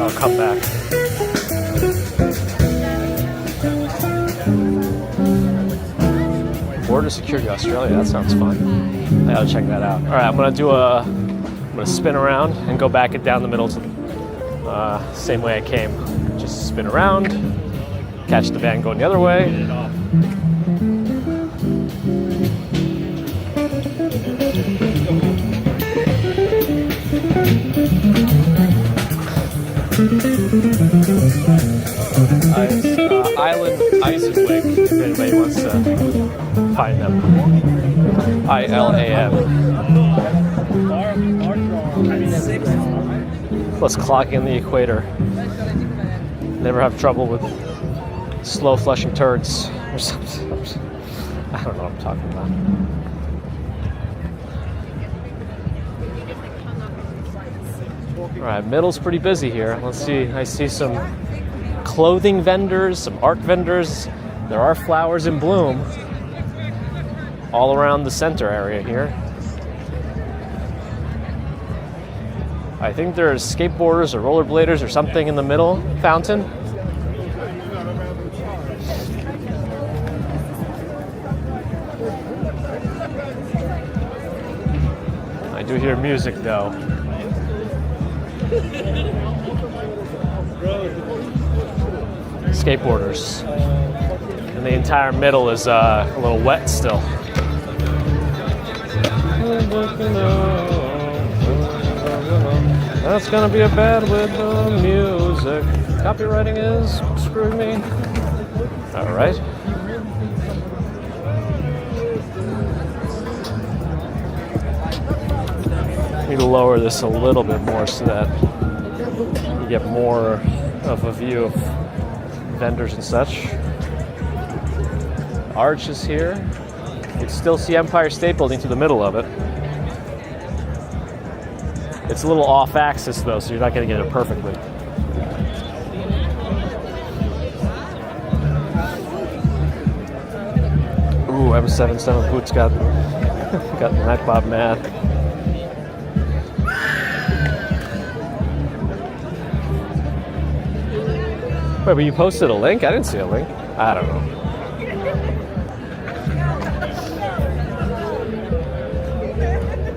Speaker 1: I'll come back. Border Security Australia, that sounds fun. I gotta check that out. Alright, I'm gonna spin around and go back down the middle to same way I came. Just spin around, catch the van going the other way. Island Eisenwig, if anybody wants to find them. ILAM. Plus clocking the equator. Never have trouble with slow flushing turds or something. I don't know what I'm talking about. Alright, middle's pretty busy here. Let's see, I see some clothing vendors, some art vendors. There are flowers in bloom all around the center area here. I think there's skateboarders or rollerbladers or something in the middle fountain. I do hear music though. Skateboarders. And the entire middle is a little wet still. That's gonna be a bad with the music. Copywriting is screwing me. Alright. Need to lower this a little bit more so that you get more of a view of vendors and such. Arch is here. You can still see Empire State Building through the middle of it. It's a little off axis though, so you're not going to get it perfectly. Ooh, M77 Boots got Mac Bob mad. Wait, but you posted a link? I didn't see a link. I don't know.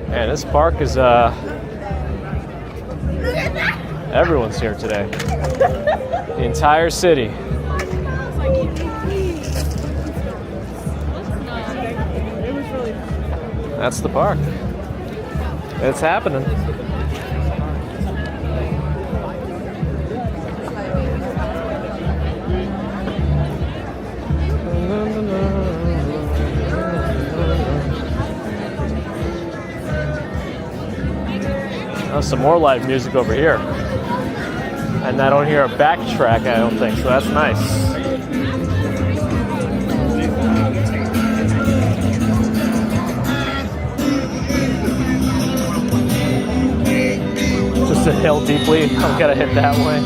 Speaker 1: Man, this park is everyone's here today. The entire city. That's the park. It's happening. Some more live music over here. I And I don't hear a backtrack, I don't think, so that's nice. Just a hill deeply, I'm gonna hit that way.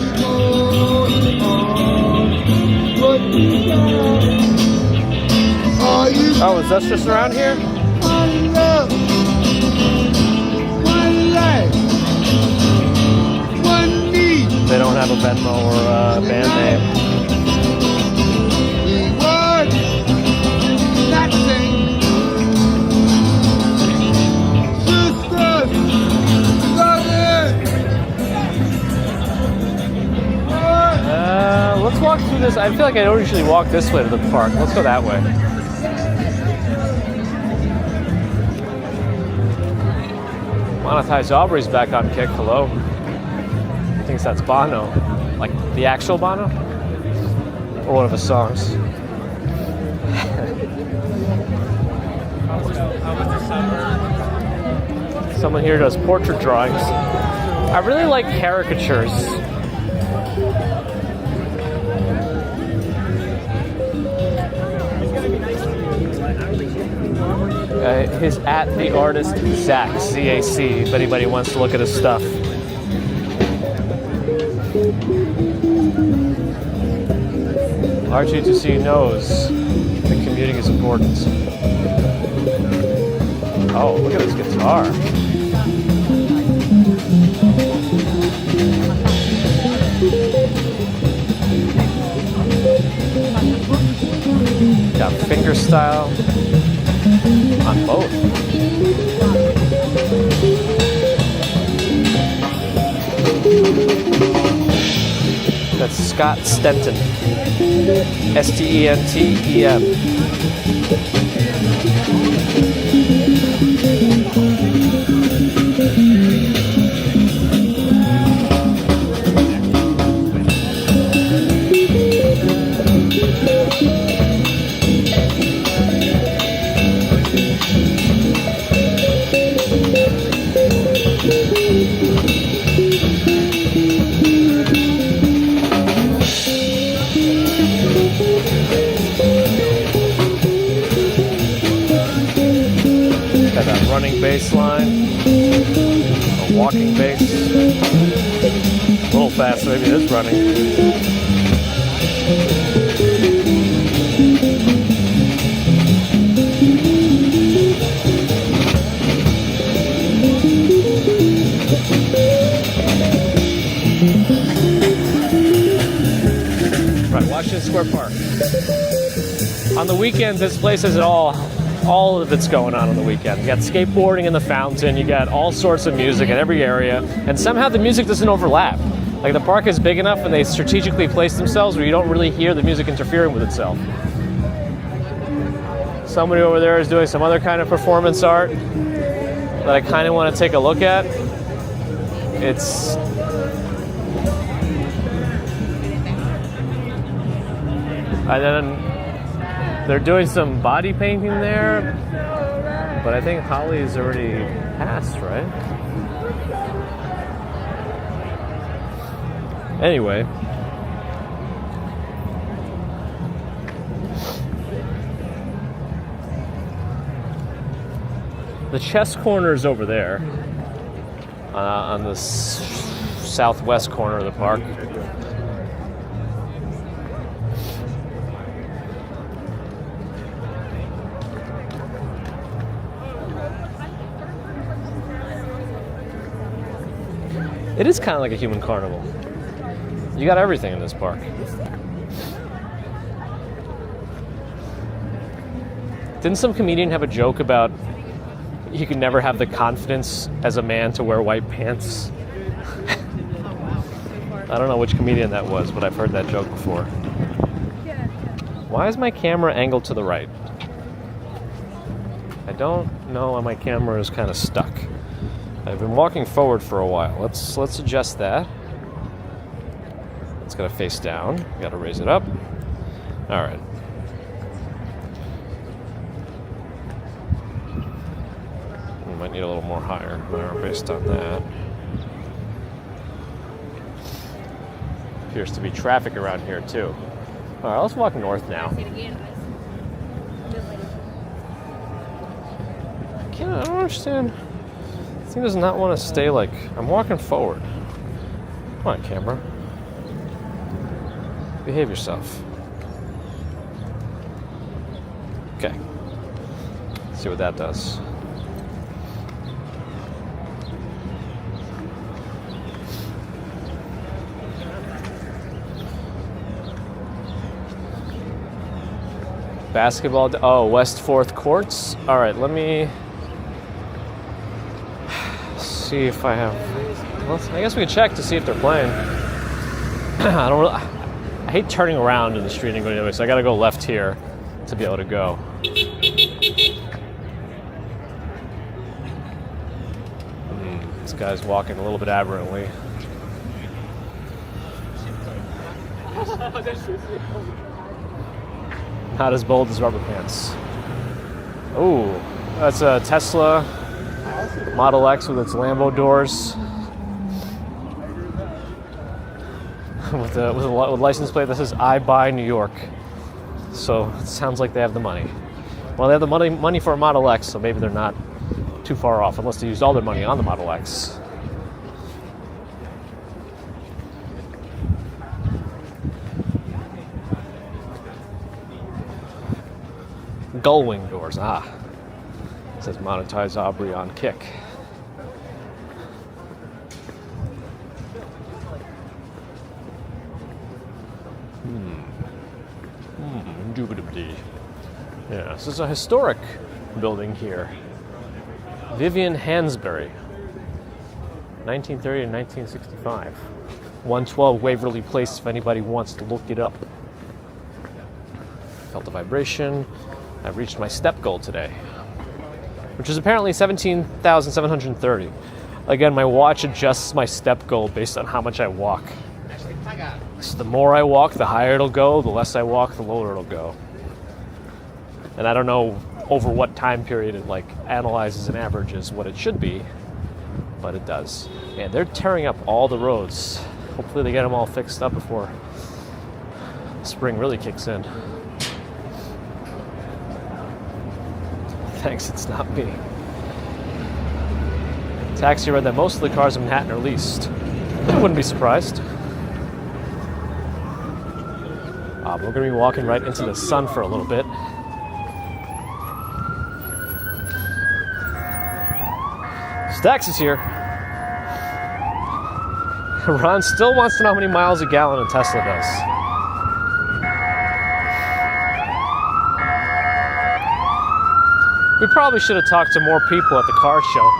Speaker 1: Oh, is that just around here?
Speaker 3: One love, one life, one need.
Speaker 1: They don't have a Venmo or a band name.
Speaker 3: We would not sing. Sisters, brothers.
Speaker 1: Let's walk through this. I feel like I don't usually walk this way to the park. Let's go that way. Monetize Aubrey's back on kick. Hello. I think that's Bono. Like the actual Bono? Or one of his songs. Someone here does portrait drawings. I really like caricatures. His at the artist Zach, Z-A-C, if anybody wants to look at his stuff. R2C knows that commuting is important. Oh, look at this guitar. Got finger style on both. That's Scott Stenton. S-T-E-N-T-E-M. Running bass line, a walking bass, a little fast, maybe it is running. Right, Washington Square Park. On the weekends, this place has it all of it's going on the weekend. You got skateboarding in the fountain, you got all sorts of music in every area, and somehow the music doesn't overlap. Like the park is big enough and they strategically place themselves where you don't really hear the music interfering with itself. Somebody over there is doing some other kind of performance art that I kind of want to take a look at. It's and then they're doing some body painting there, but I think Holly's already passed, right? Anyway. The chess corner is over there, on the southwest corner of the park. It is kind of like a human carnival. You got everything in this park. Didn't some comedian have a joke about you could never have the confidence as a man to wear white pants? I don't know which comedian that was, but I've heard that joke before. Why is my camera angled to the right? I don't know why my camera is kind of stuck. I've been walking forward for a while. Let's adjust that. It's gotta face down. Gotta raise it up. All right. We might need a little more higher there based on that. Appears to be traffic around here too. All right, let's walk north now. I don't understand. This thing does not want to stay like... I'm walking forward. Come on, camera. Behave yourself. Okay. Let's see what that does. Basketball. Oh, West 4th Courts. All right, let me see if I have. Well, I guess we can check to see if they're playing. I don't really. I hate turning around in the street and going the other way, so I got to go left here to be able to go. This guy's walking a little bit aberrantly. Not as bold as rubber pants. Oh, that's a Tesla Model X with its Lambo doors. with a license plate that says "I buy New York." So it sounds like they have the money. Well, they have the money for a Model X, so maybe they're not too far off, unless they used all their money on the Model X. Gullwing doors, it says monetize Aubrey on Kick. Indubitably. Yeah, this is a historic building here. Vivian Hansberry, 1930 to 1965. 112 Waverly Place, if anybody wants to look it up. Felt a vibration. I've reached my step goal today, which is apparently 17,730. Again, my watch adjusts my step goal based on how much I walk. So the more I walk, the higher it'll go. The less I walk, the lower it'll go. And I don't know over what time period it analyzes and averages what it should be, but it does. And they're tearing up all the roads. Hopefully they get them all fixed up before spring really kicks in. Thanks, it's not me. Taxi read that most of the cars in Manhattan are leased. I wouldn't be surprised. We're going to be walking right into the sun for a little bit. Stax is here. Ron still wants to know how many miles a gallon a Tesla does. We probably should have talked to more people at the car show.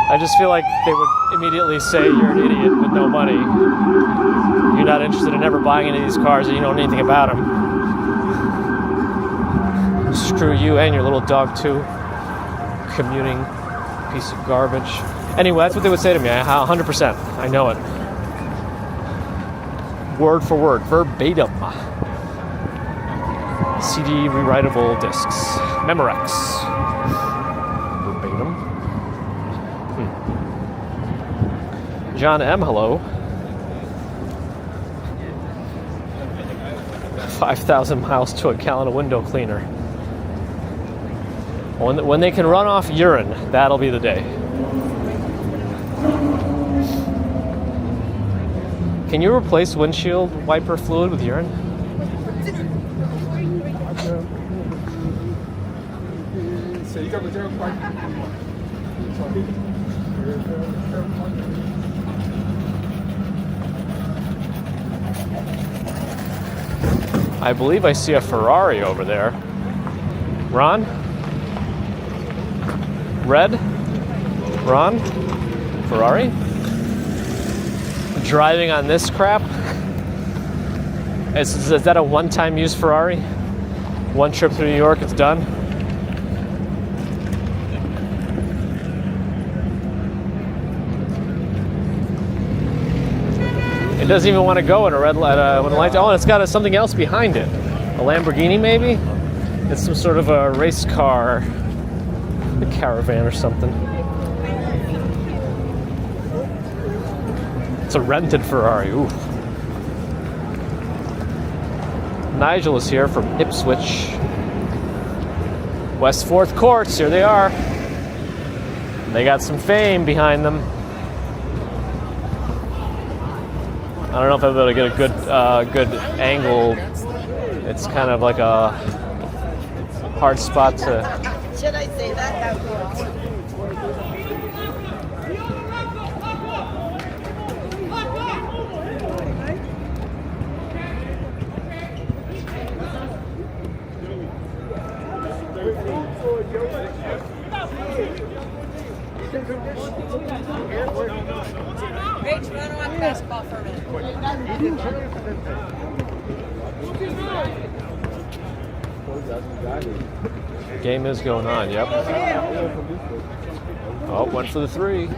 Speaker 1: I just feel like they would immediately say you're an idiot with no money. You're not interested in ever buying any of these cars and you don't know anything about them. Screw you and your little dog too. Commuting piece of garbage. Anyway, that's what they would say to me. 100%. I know it. Word for word. Verbatim. CD rewritable discs. Memorex. Verbatim. John M., hello. 5,000 miles to a gallon of window cleaner. When they can run off urine, that'll be the day. Can you replace windshield wiper fluid with urine? I believe I see a Ferrari over there. Ron? Red? Ron? Ferrari? Driving on this crap? Is that a one-time use Ferrari? One trip through New York, it's done? It doesn't even want to go at a red light. When the lights, and it's got something else behind it. A Lamborghini, maybe? It's some sort of a race car, a caravan or something. It's a rented Ferrari. Ooh. Nigel is here from Ipswich. West 4th Courts, here they are. They got some fame behind them. I don't know if I'll be able to get a good angle. It's kind of like a hard spot to.
Speaker 5: Should I say that? Rach, run on basketball for a minute.
Speaker 1: Game is going on, yep. Oh, went for the three.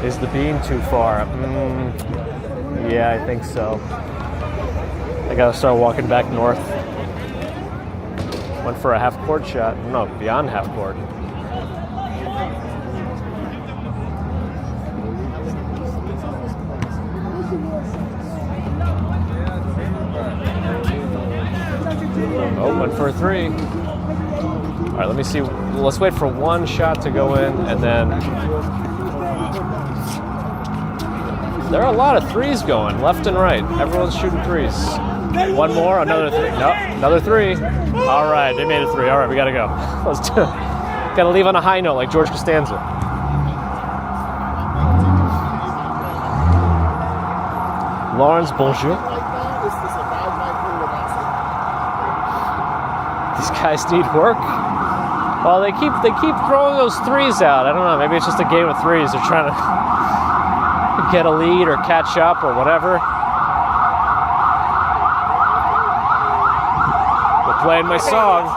Speaker 1: Is the beam too far? Yeah, I think so. I gotta start walking back north. Went for a half-court shot. No, beyond half-court. Oh, went for a three. All right, let me see. Let's wait for one shot to go in, and then there are a lot of threes going left and right. Everyone's shooting threes. One more, another three. No, another three. All right, they made a three. All right, we gotta go. Let's do it. Gotta leave on a high note like George Costanza. Lawrence, bonjour. These guys need work. Well, they keep throwing those threes out. I don't know. Maybe it's just a game of threes. They're trying to get a lead or catch up or whatever. We're playing my song.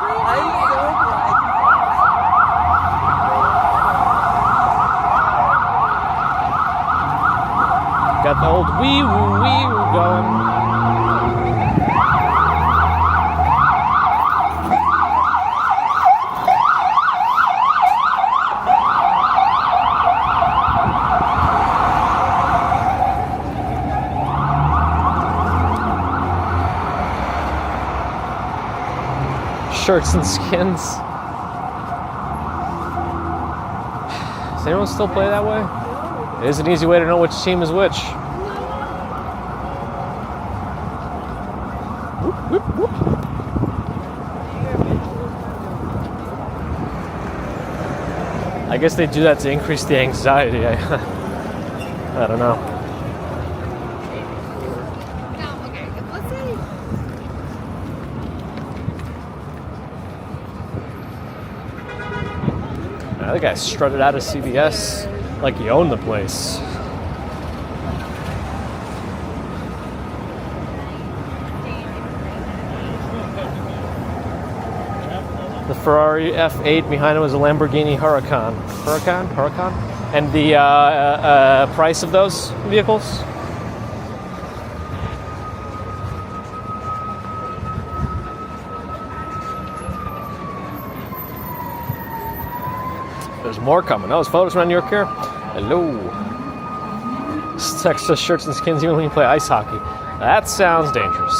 Speaker 1: Got the old wee-woo going. Shirts and skins. Does anyone still play that way? It is an easy way to know which team is which. Whoop, whoop, whoop. I guess they do that to increase the anxiety. I don't know. The other guy strutted out of CVS like he owned the place. The Ferrari F8 behind him was a Lamborghini Huracan. Huracan? And the price of those vehicles? There's more coming. Oh, is photos around New York here? Hello. Texas shirts and skins even when you play ice hockey. That sounds dangerous.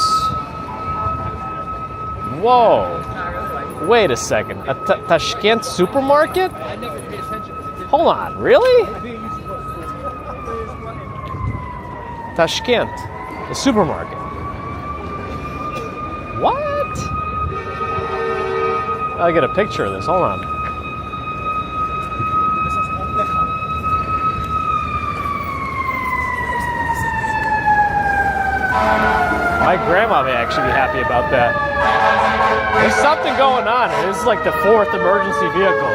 Speaker 1: Whoa. Wait a second. A Tashkent supermarket? Hold on. Really? Tashkent. The supermarket. What? I'll get a picture of this. Hold on. My grandma may actually be happy about that. There's something going on. This is like the 4th emergency vehicle.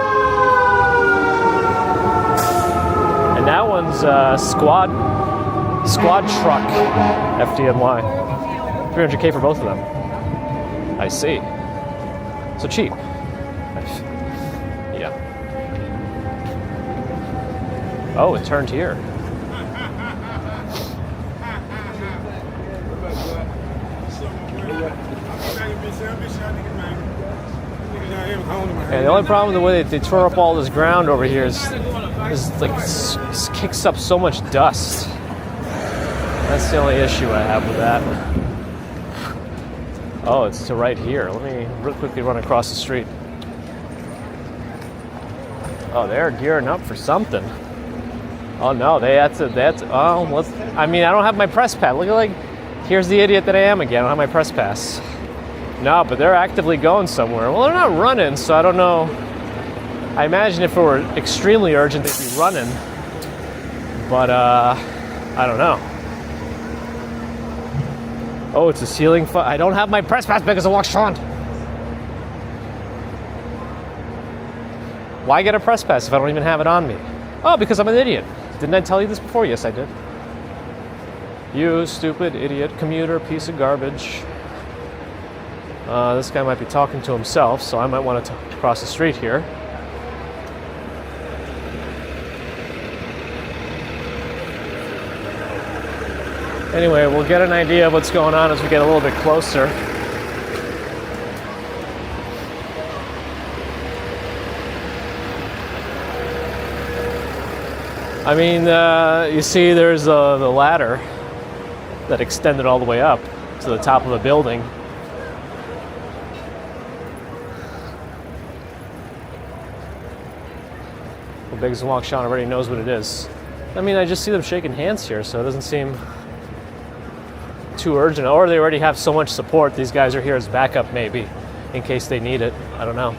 Speaker 1: And that one's squad truck FDNY. 300K for both of them. I see. So cheap. Yeah. Oh, it turned here. And the only problem with the way they tore up all this ground over here is like kicks up so much dust. That's the only issue I have with that. Oh, it's to right here. Let me real quickly run across the street. Oh, they're gearing up for something. Oh no, that's oh, let's, I mean, I don't have my press pass. Look at, like, here's the idiot that I am again. I don't have my press pass. No, but they're actively going somewhere. Well, they're not running, so I don't know. I imagine if it were extremely urgent, they'd be running. But, I don't know. Oh, it's a ceiling fight. I don't have my press pass because of Watchfront. Why get a press pass if I don't even have it on me? Oh, because I'm an idiot. Didn't I tell you this before? Yes, I did. You stupid idiot commuter piece of garbage. This guy might be talking to himself, so I might want to cross the street here. Anyway, we'll get an idea of what's going on as we get a little bit closer. I mean, you see there's the ladder that extended all the way up to the top of a building. Well, Biggs and Walk Sean already knows what it is. I mean, I just see them shaking hands here, so it doesn't seem too urgent. Or they already have so much support, these guys are here as backup maybe, in case they need it. I don't know.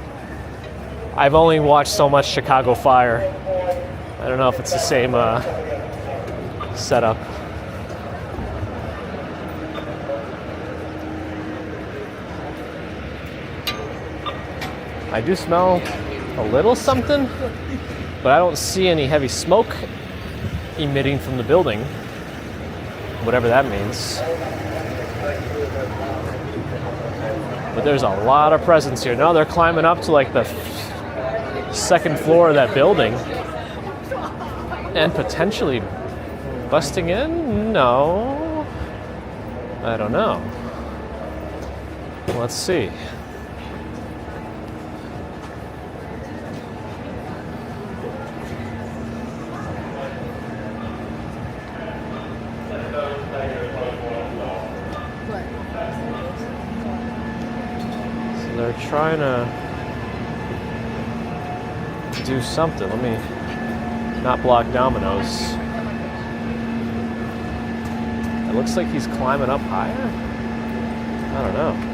Speaker 1: I've only watched so much Chicago Fire. I don't know if it's the same setup. I do smell a little something, but I don't see any heavy smoke emitting from the building, whatever that means. But there's a lot of presence here. No, they're climbing up to like the second floor of that building. And potentially busting in? No. I don't know. Let's see. So they're trying to do something. Let me not block dominoes. It looks like he's climbing up higher. I don't know.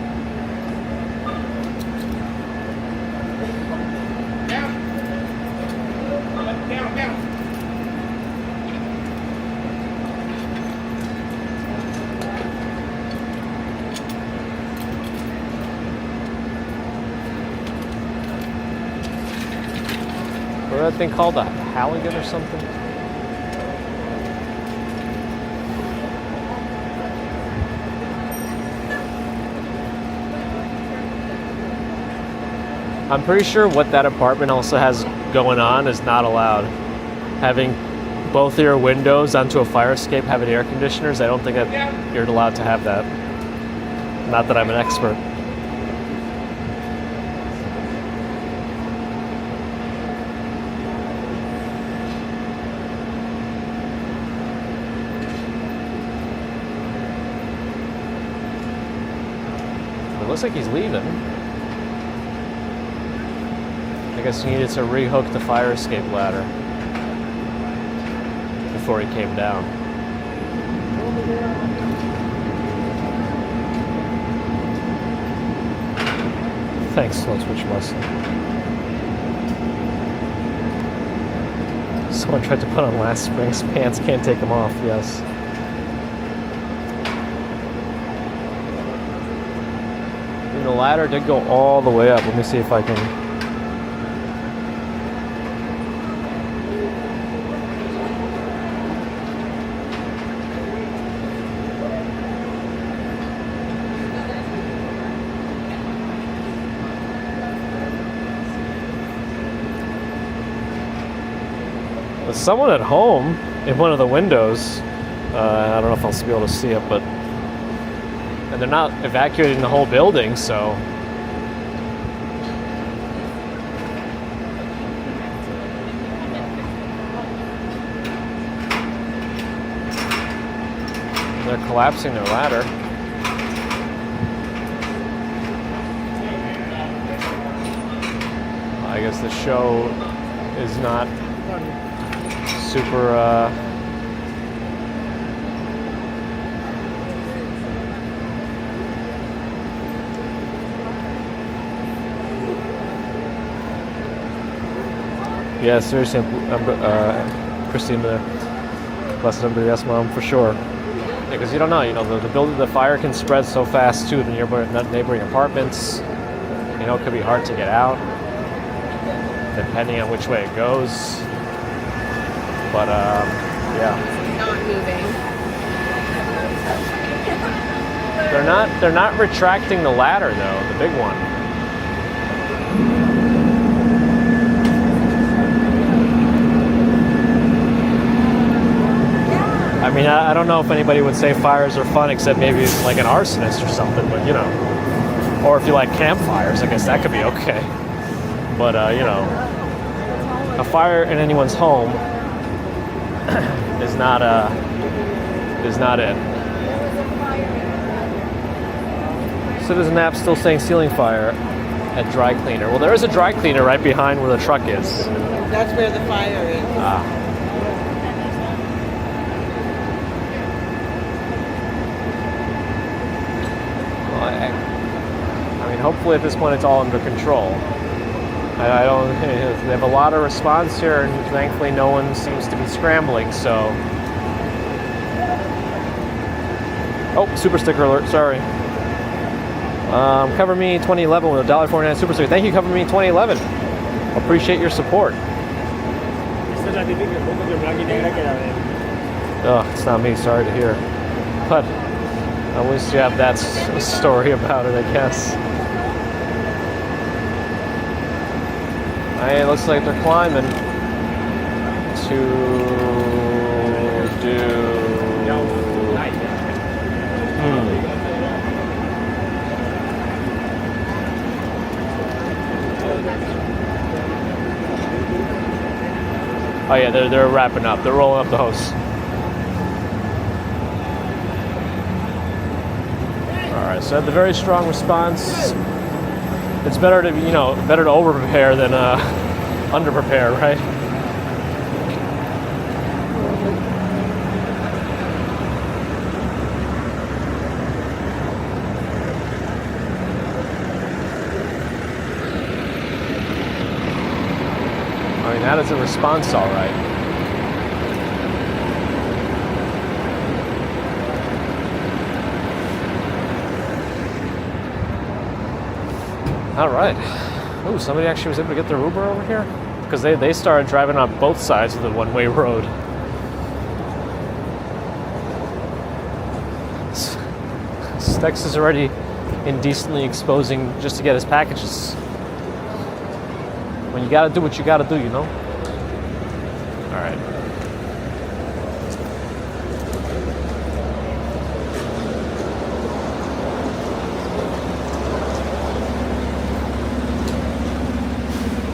Speaker 1: What's that thing called? A Halligan or something? I'm pretty sure what that apartment also has going on is not allowed. Having both of your windows onto a fire escape having air conditioners, I don't think that you're allowed to have that. Not that I'm an expert. It looks like he's leaving. I guess he needed to rehook the fire escape ladder before he came down. Thanks, Slow Twitch Muscle. Someone tried to put on last spring's pants, can't take them off, yes. And the ladder did go all the way up. Let me see if I can. There's someone at home in one of the windows. I don't know if I'll be able to see it, but and they're not evacuating the whole building, so they're collapsing their ladder. I guess the show is not super yeah, seriously, Christine, blessed MBS mom, for sure. Because you don't know, the fire can spread so fast too to neighboring apartments. You know, it could be hard to get out, depending on which way it goes. But yeah.
Speaker 4: Not moving.
Speaker 1: They're not retracting the ladder though, the big one. I mean, I don't know if anybody would say fires are fun except maybe like an arsonist or something, but or if you like campfires, I guess that could be okay. But a fire in anyone's home is not it. Citizen app still saying ceiling fire at dry cleaner. Well, there is a dry cleaner right behind where the truck is.
Speaker 5: That's where the fire is.
Speaker 1: Ah. Well, I mean, hopefully at this point it's all under control. I don't. They have a lot of response here, and thankfully no one seems to be scrambling. So, oh, super sticker alert! Sorry. Cover Me 2011 with $1.49 super sticker. Thank you, Cover Me 2011. Appreciate your support. Oh, it's not me. Sorry to hear, but at least you have that story about it, I guess. It looks like they're climbing to do. Oh yeah, they're wrapping up. They're rolling up the hose. All right, so the very strong response. It's better to over prepare than under prepare, right? I mean, that is a response, all right. All right. Oh, somebody actually was able to get their Uber over here? Because they started driving on both sides of the one-way road. Stex is already indecently exposing just to get his packages. When you gotta do what you gotta do, All right.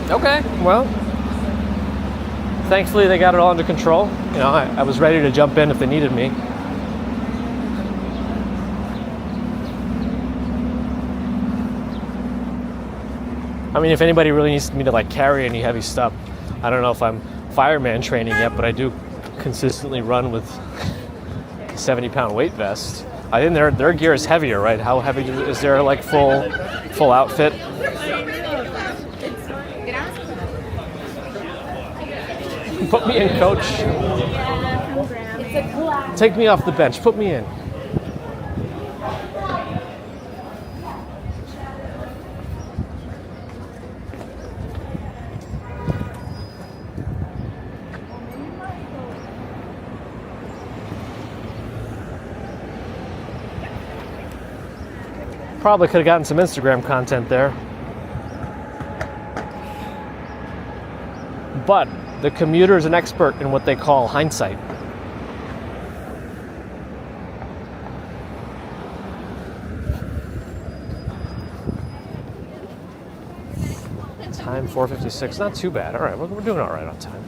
Speaker 1: Okay, well, thankfully they got it all under control. I was ready to jump in if they needed me. I mean, if anybody really needs me to carry any heavy stuff, I don't know if I'm fireman training yet, but I do consistently run with a 70-pound weight vest. I think their gear is heavier, right? How heavy is their full outfit? Put me in, coach. Take me off the bench. Put me in. Probably could have gotten some Instagram content there. But the commuter is an expert in what they call hindsight. Time 4:56, not too bad. All right, we're doing all right on time.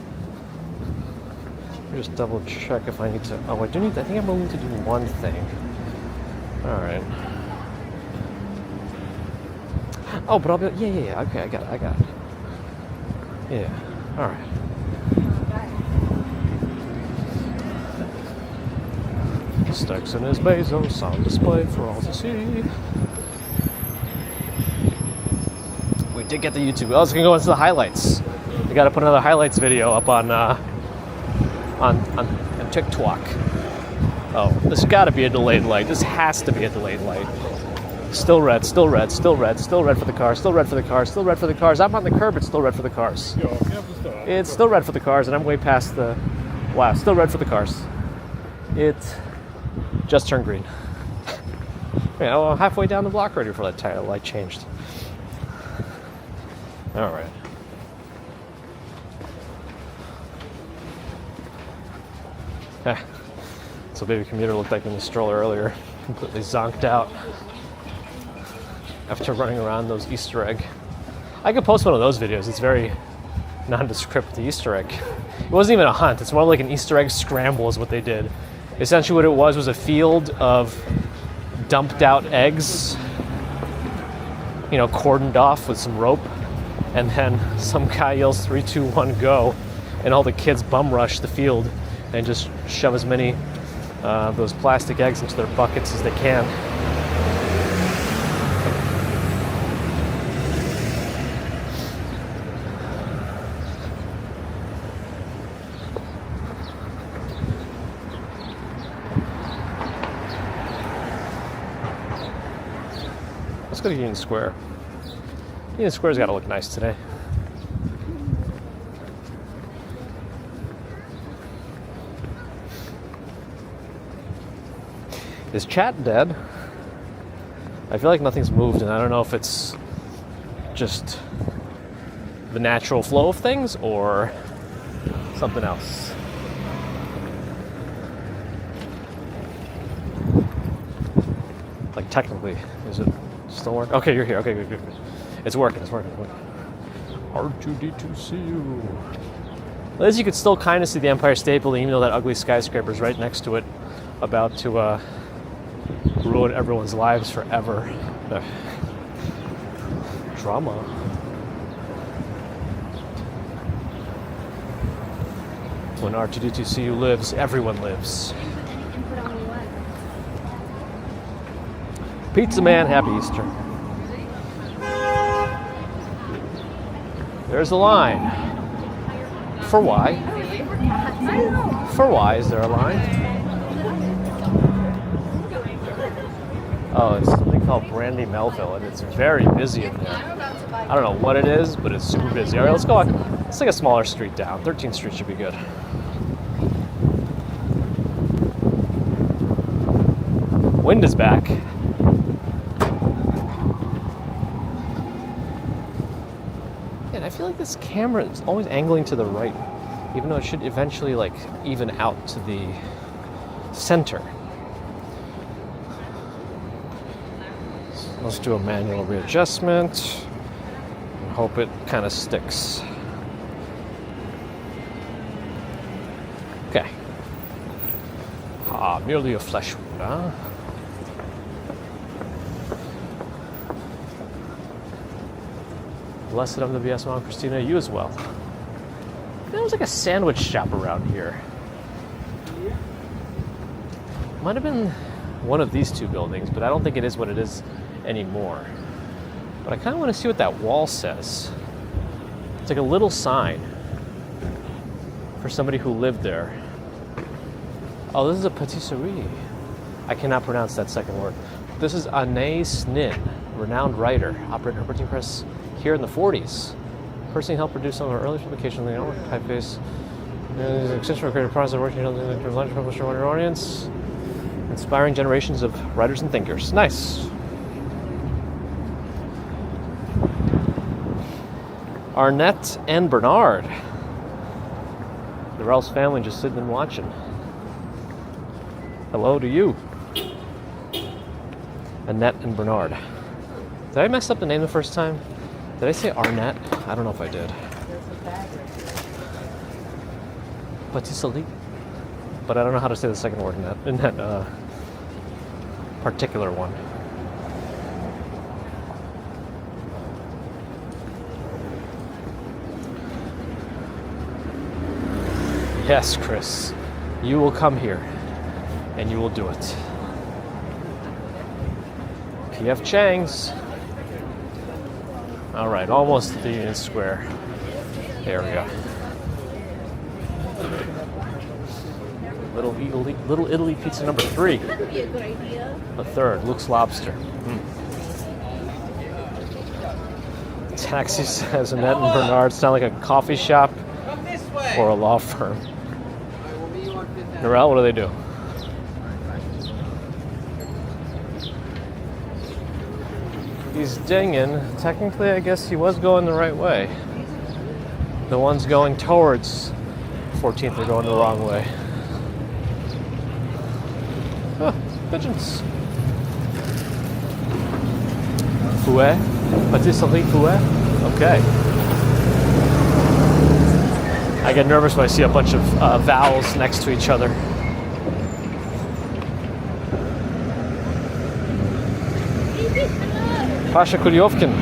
Speaker 1: Just double check if I need to. Oh, I do need. I think I'm going to do one thing. All right. Oh, but I'll be. Yeah. Okay, I got it. Yeah. All right. Stacks in his Bezos on display for all to see. We did get the YouTube. I was gonna go into the highlights. We got to put another highlights video up on TikTok. Oh, this got to be a delayed light. This has to be a delayed light. Still red, still red, still red, still red for the cars, still red for the cars, still red for the cars. I'm on the curb, it's still red for the cars. It's still red for the cars, and I'm way past the... Wow, still red for the cars. It just turned green. Yeah, well, halfway down the block already before that tire light changed. All right. So baby commuter looked like in the stroller earlier, completely zonked out after running around those Easter egg. I could post one of those videos. It's very nondescript, the Easter egg. It wasn't even a hunt. It's more like an Easter egg scramble is what they did. Essentially what it was a field of dumped out eggs, you know, cordoned off with some rope, and then some guy yells 3, 2, 1, go, and all the kids bum rush the field and just shove as many of those plastic eggs into their buckets as they can. Let's go to Union Square. Union Square's got to look nice today. Is chat dead? I feel like nothing's moved, and I don't know if it's just the natural flow of things or something else. Like technically, is it still working? Okay, you're here. Okay, good. It's working. R2D2CU. Well, as you can still kind of see the Empire State Building, even though that ugly skyscraper's right next to it, about to ruin everyone's lives forever. Drama. When R2D2CU lives, everyone lives. Pizza Man, happy Easter. There's a line. For why? For why is there a line? Oh, it's something called Brandy Melville, and it's very busy in there. I don't know what it is, but it's super busy. All right, let's go on. Let's take a smaller street down. 13th Street should be good. Wind is back. And I feel like this camera is always angling to the right, even though it should eventually like even out to the center. Let's do a manual readjustment and hope it kind of sticks. Okay. Merely a flesh wound, huh? Blessed MWS Mom Christina, you as well. There was like a sandwich shop around here. Might have been one of these two buildings, but I don't think it is what it is anymore. But I kind of want to see what that wall says. It's like a little sign for somebody who lived there. Oh, this is a patisserie. I cannot pronounce that second word. This is Anais Nin, renowned writer, operated her printing press here in the 40s. Personally helped produce some of her earliest publications in the network typeface. Extension for creative process of working on the large publisher on your audience. Inspiring generations of writers and thinkers. Nice. Arnett and Bernard. The Rouse family just sitting and watching. Hello to you. Annette and Bernard. Did I mess up the name the first time? Did I say Arnett? I don't know if I did. Patisserie. but I don't know how to say the second word in that particular one. Yes, Chris, you will come here and you will do it. P.F. Chang's. All right, almost at the Union Square. There we go. Little Italy pizza number 3.
Speaker 5: That would be a good idea.
Speaker 1: The third, Luke's Lobster. Taxi says Annette and Bernard sound like a coffee shop or a law firm. Norel, what do they do? He's dinging. Technically, I guess he was going the right way. The ones going towards 14th are going the wrong way. Oh, pigeons. Fouet? Patisserie Fouet? Okay. I get nervous when I see a bunch of vowels next to each other. Pasha Kulyovkin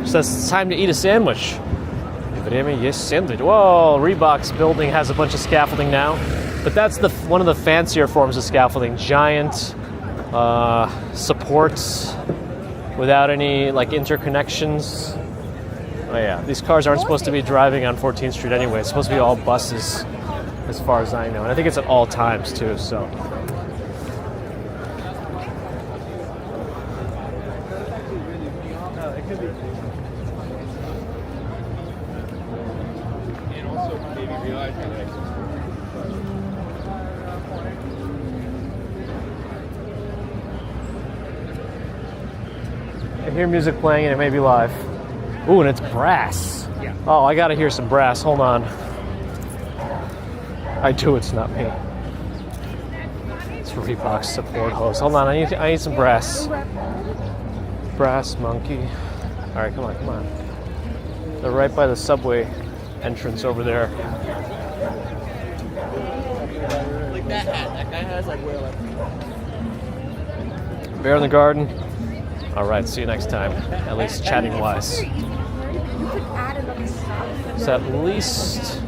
Speaker 1: says it's time to eat a sandwich. Yes, sandwich. Whoa, Reebok's building has a bunch of scaffolding now, but that's one of the fancier forms of scaffolding. Giant supports without any like interconnections. Oh yeah, these cars aren't supposed to be driving on 14th Street anyway. It's supposed to be all buses, as far as I know, and I think it's at all times too. So. I hear music playing and it may be live. Ooh, and it's brass. Yeah. Oh, I gotta hear some brass. Hold on. I do, it's not me. It's Reebok support hose. Hold on, I need some brass. Brass monkey. Alright, come on. They're right by the subway entrance over there.
Speaker 2: Like that hat. That guy has like where like.
Speaker 1: Bear in the Garden. Alright, see you next time. At least chatting wise.
Speaker 5: You could add another stop.
Speaker 1: It's at least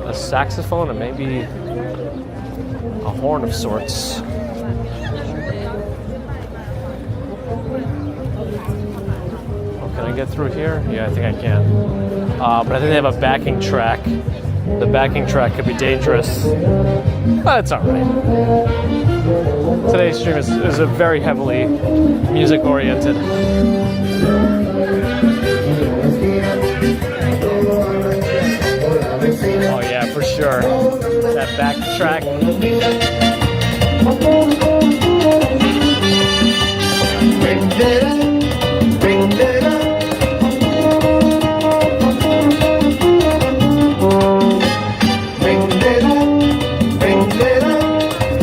Speaker 1: a saxophone and maybe a horn of sorts. Oh, can I get through here? Yeah, I think I can. But I think they have a backing track. The backing track could be dangerous. But it's alright. Today's stream is a very heavily music oriented. Oh yeah, for sure. That back track.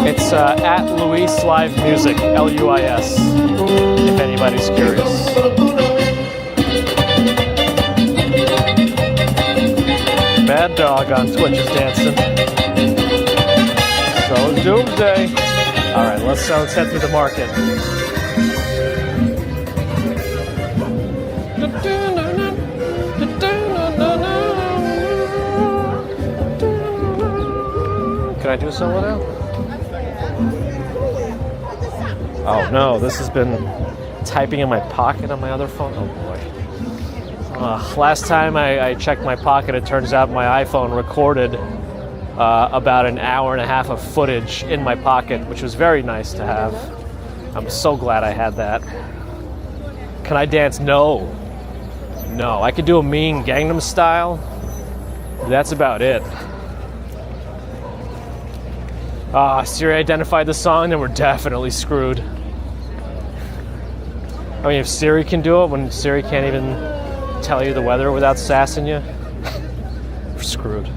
Speaker 1: It's at Luis Live Music, Luis, if anybody's curious. Bad Dog on Twitch is dancing. So is Doomsday. All right, let's head through the market. Can I do a solo now? Oh no, this has been typing in my pocket on my other phone. Oh boy. Last time I checked my pocket, it turns out my iPhone recorded about an hour and a half of footage in my pocket, which was very nice to have. I'm so glad I had that. Can I dance? No. No, I could do a mean Gangnam Style. That's about it. Siri identified the song, then we're definitely screwed. I mean, if Siri can do it, when Siri can't even tell you the weather without sassing you, we're screwed.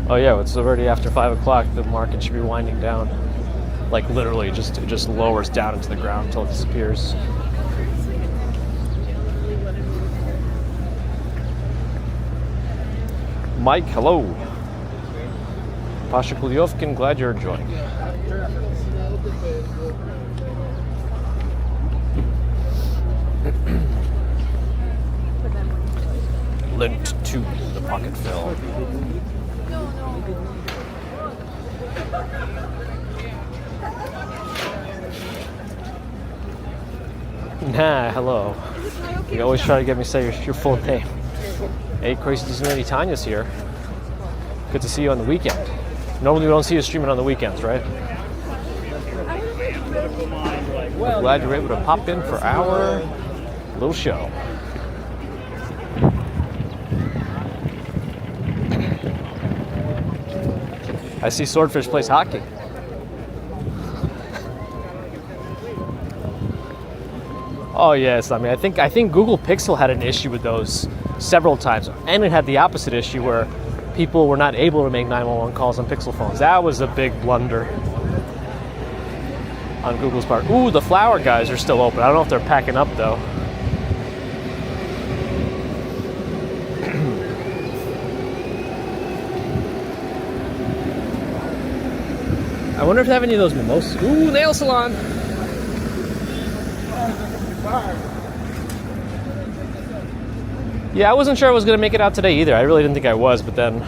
Speaker 1: Oh yeah, it's already after 5 o'clock. The market should be winding down. Like literally, it just lowers down into the ground until it disappears. Mike, hello. Pasha Kulyovkin, glad you're enjoying. Linked to the pocket fill. Nah, hello. You always try to get me to say your full name. Hey, Crazy Disney Tanya's here. Good to see you on the weekend. Normally we don't see you streaming on the weekends, right? I'm glad you were able to pop in for our little show. I see Swordfish plays hockey. Oh yes, I mean I think Google Pixel had an issue with those several times, and it had the opposite issue where people were not able to make 911 calls on Pixel phones. That was a big blunder on Google's part. Ooh, the flower guys are still open. I don't know if they're packing up though. I wonder if they have any of those mimosas. Ooh, nail salon. Yeah, I wasn't sure I was going to make it out today either. I really didn't think I was, but then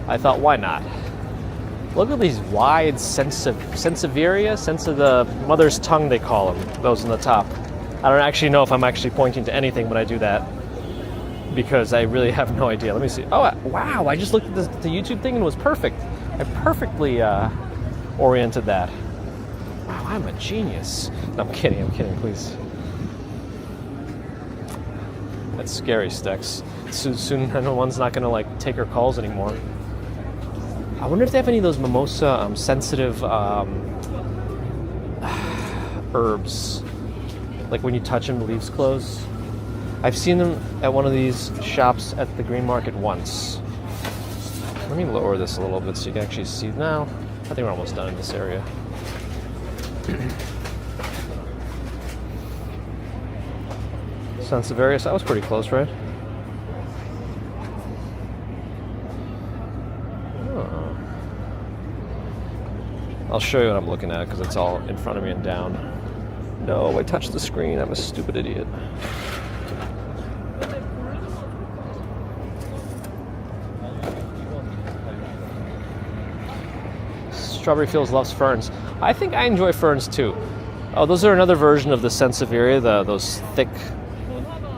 Speaker 1: I thought, why not? Look at these wide sensiveria, sense of the mother's tongue they call them, those on the top. I don't actually know if I'm actually pointing to anything when I do that, because I really have no idea. Let me see. Oh, wow, I just looked at the YouTube thing and it was perfect. I perfectly oriented that. Wow, I'm a genius. No, I'm kidding, please. That's scary, Stex. Soon no one's not gonna like take her calls anymore. I wonder if they have any of those mimosa sensitive herbs. Like when you touch them, the leaves close. I've seen them at one of these shops at the Green Market once. Let me lower this a little bit so you can actually see. Now, I think we're almost done in this area. Sansevieria, that was pretty close, right? Oh. I'll show you what I'm looking at because it's all in front of me and down. No, I touched the screen. I'm a stupid idiot. Strawberry Fields loves ferns. I think I enjoy ferns too. Oh, those are another version of the Sansevieria, those thick,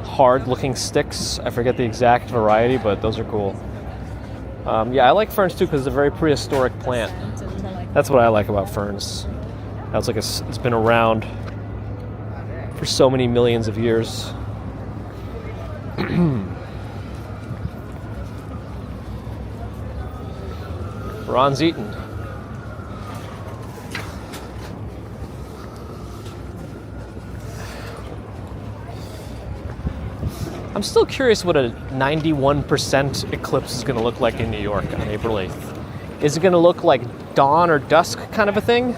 Speaker 1: hard-looking sticks. I forget the exact variety, but those are cool. Yeah, I like ferns too because it's a very prehistoric plant. That's what I like about ferns. It's like it's been around for so many millions of years. Ron's eating. I'm still curious what a 91% eclipse is going to look like in New York on April 8th. Is it going to look like dawn or dusk kind of a thing?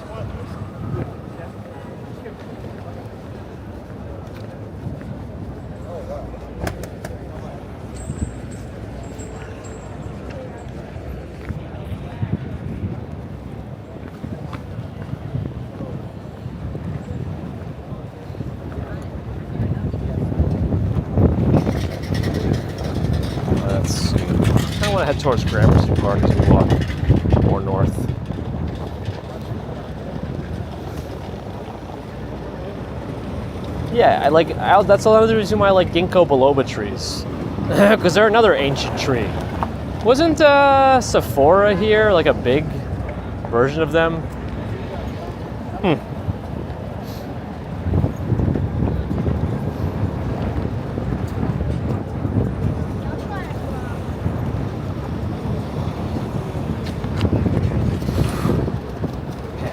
Speaker 1: Head towards Gramercy Park as we walk more north. Yeah, that's another reason why I like ginkgo biloba trees, because they're another ancient tree. Wasn't Sephora here like a big version of them?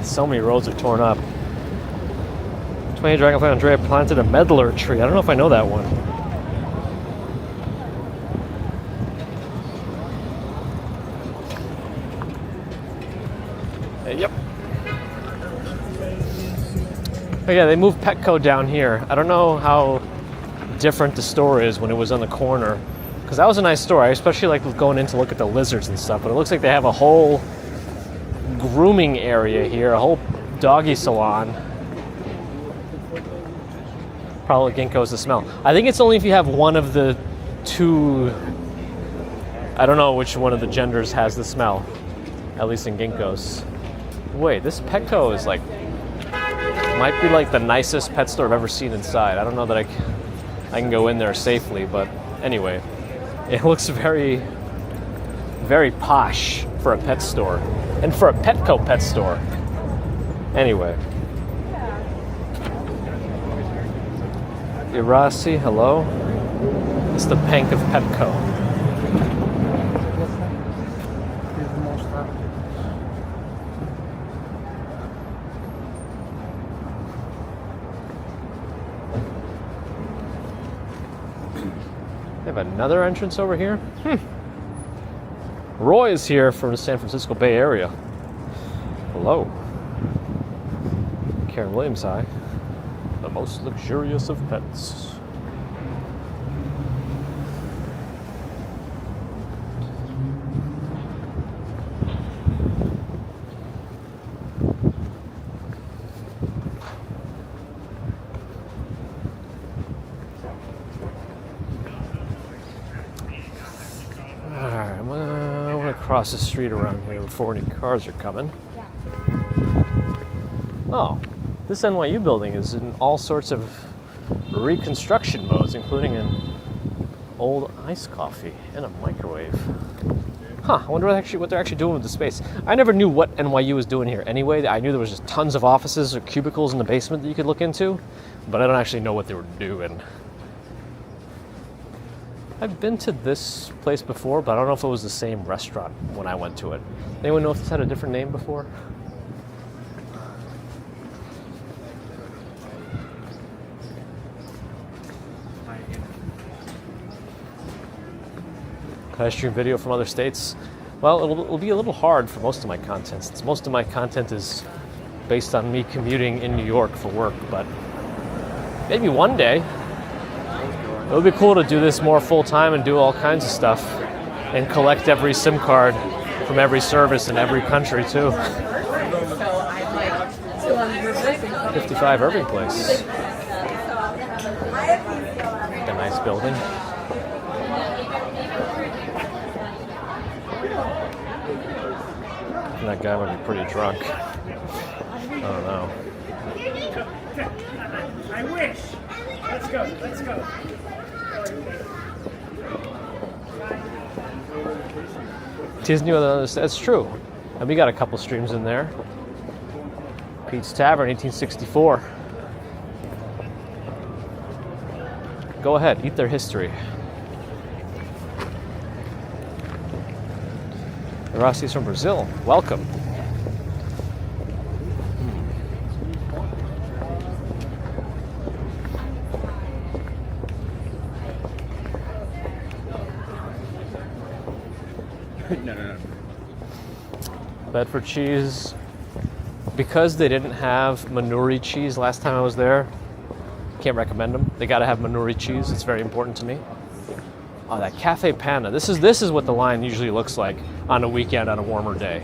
Speaker 1: So many roads are torn up. 20 Dragonfly Andrea planted a medlar tree. I don't know if I know that one. Yep. But yeah, they moved Petco down here. I don't know how different the store is when it was on the corner, Because that was a nice store. I especially like going in to look at the lizards and stuff. But it looks like they have a whole grooming area here, a whole doggy salon. Probably ginkgos to smell. I think it's only if you have one of the two. I don't know which one of the genders has the smell. At least in ginkgos. Wait, this Petco is like might be like the nicest pet store I've ever seen inside. I don't know that I can go in there safely, but anyway, it looks very, very posh for a pet store and for a Petco pet store. Anyway, Irasi, hello. It's the Pank of Petco. They have another entrance over here? Roy is here from the San Francisco Bay Area. Hello. Karen Williams, hi. The most luxurious of pets. Across the street around here before any cars are coming. Oh, this NYU building is in all sorts of reconstruction modes, including an old iced coffee and a microwave. Huh, I wonder what they're actually doing with the space. I never knew what NYU was doing here anyway. I knew there was just tons of offices or cubicles in the basement that you could look into, but I don't actually know what they were doing. I've been to this place before, but I don't know if it was the same restaurant when I went to it. Anyone know if this had a different name before? Can I stream video from other states? Well, it'll be a little hard for most of my content, since most of my content is based on me commuting in New York for work, but maybe one day. It would be cool to do this more full-time and do all kinds of stuff and collect every SIM card from every service in every country, too. 55 Irving Place. A nice building. And that guy might be pretty drunk. I don't know.
Speaker 6: I wish. Let's go. Let's go.
Speaker 1: Disney with another. That's true. And we got a couple streams in there. Pete's Tavern, 1864. Go ahead, eat their history. Rossi's from Brazil. Welcome.
Speaker 2: No.
Speaker 1: Bedford cheese. Because they didn't have Manuri cheese last time I was there, can't recommend them. They gotta have Manuri cheese. It's very important to me. Oh, that Cafe Panda. This is what the line usually looks like on a weekend on a warmer day.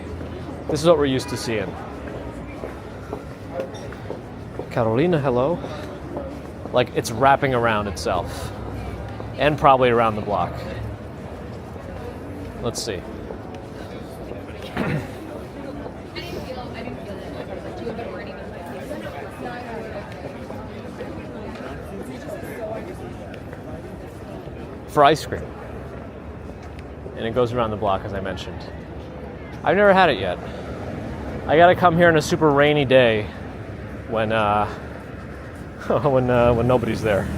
Speaker 1: This is what we're used to seeing. Carolina, hello. Like it's wrapping around itself. And probably around the block. Let's see. For ice cream. And it goes around the block, as I mentioned. I've never had it yet. I gotta come here on a super rainy day when when nobody's there.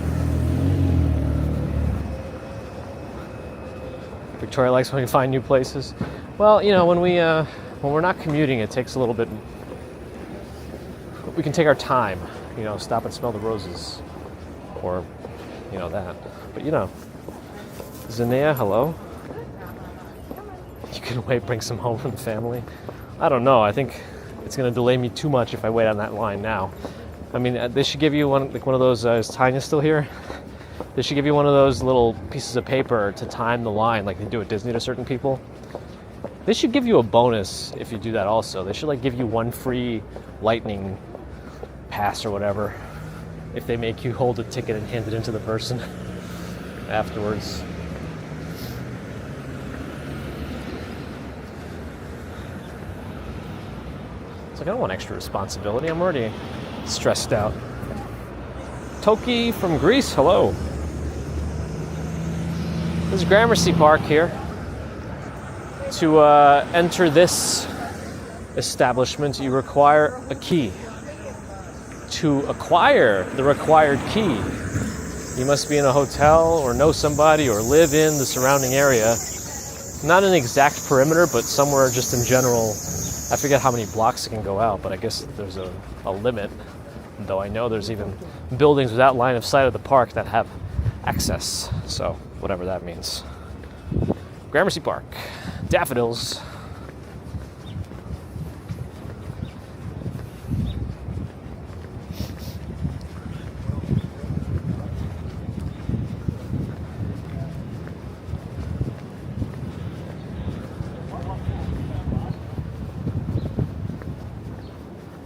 Speaker 1: Victoria likes when we find new places. Well, you know, when we're not commuting, it takes a little bit. We can take our time, you know, stop and smell the roses, or, you know, that. But you know, Zinea, hello. You can wait, bring some home from the family. I don't know. I think it's going to delay me too much if I wait on that line now. I mean, they should give you one of those. Is Tanya still here? They should give you one of those little pieces of paper to time the line like they do at Disney to certain people. They should give you a bonus if you do that also. They should like give you one free lightning pass or whatever if they make you hold a ticket and hand it into the person afterwards. It's like, I don't want extra responsibility. I'm already stressed out. Toki from Greece, hello. This is Gramercy Park here. To enter this establishment, you require a key. To acquire the required key, you must be in a hotel or know somebody or live in the surrounding area. Not an exact perimeter, but somewhere just in general. I forget how many blocks it can go out, but I guess there's a limit. Though I know there's even buildings without line of sight of the park that have access. So, whatever that means. Gramercy Park. Daffodils.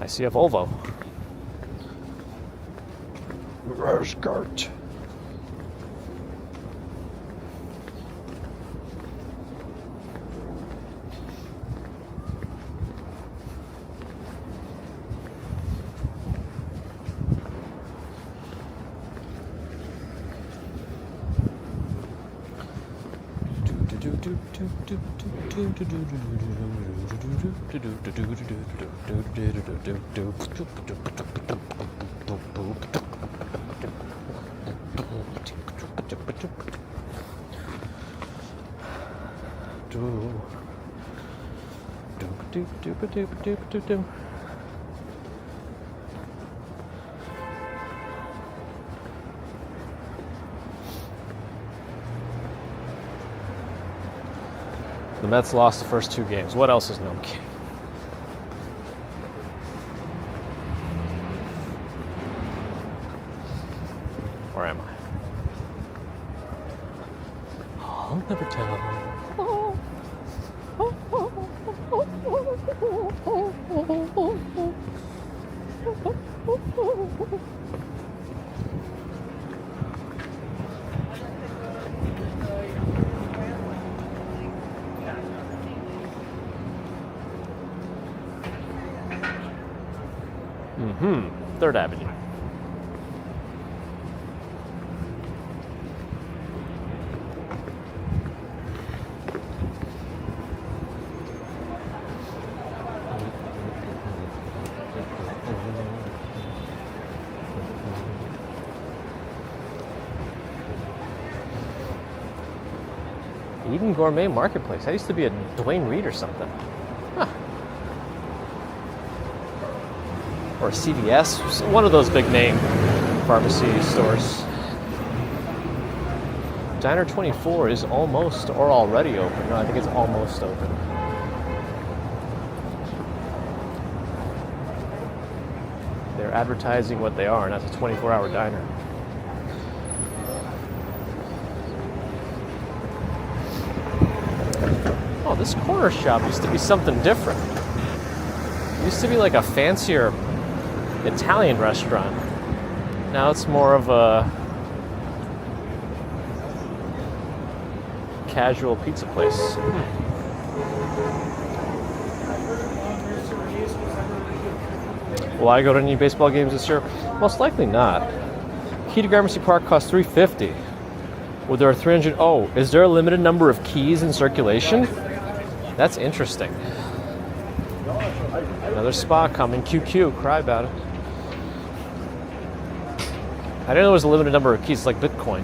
Speaker 1: I see a Volvo. Skirt. The Mets lost the first 2 games. What else is known? Where am I? I'll never tell. Third Avenue. Eden Gourmet Marketplace. That used to be a Dwayne Reed or something. Huh. Or CVS, one of those big name pharmacy stores. Diner 24 is almost or already open. No, I think it's almost open. They're advertising what they are, and that's a 24-hour diner. Oh, this corner shop used to be something different. It used to be like a fancier Italian restaurant. Now it's more of a casual pizza place. Will I go to any baseball games this year? Most likely not. Key to Gramercy Park costs $350. Well, there are 300. Oh, is there a limited number of keys in circulation? That's interesting. Another spa coming. QQ. Cry about it. I didn't know there was a limited number of keys, like Bitcoin.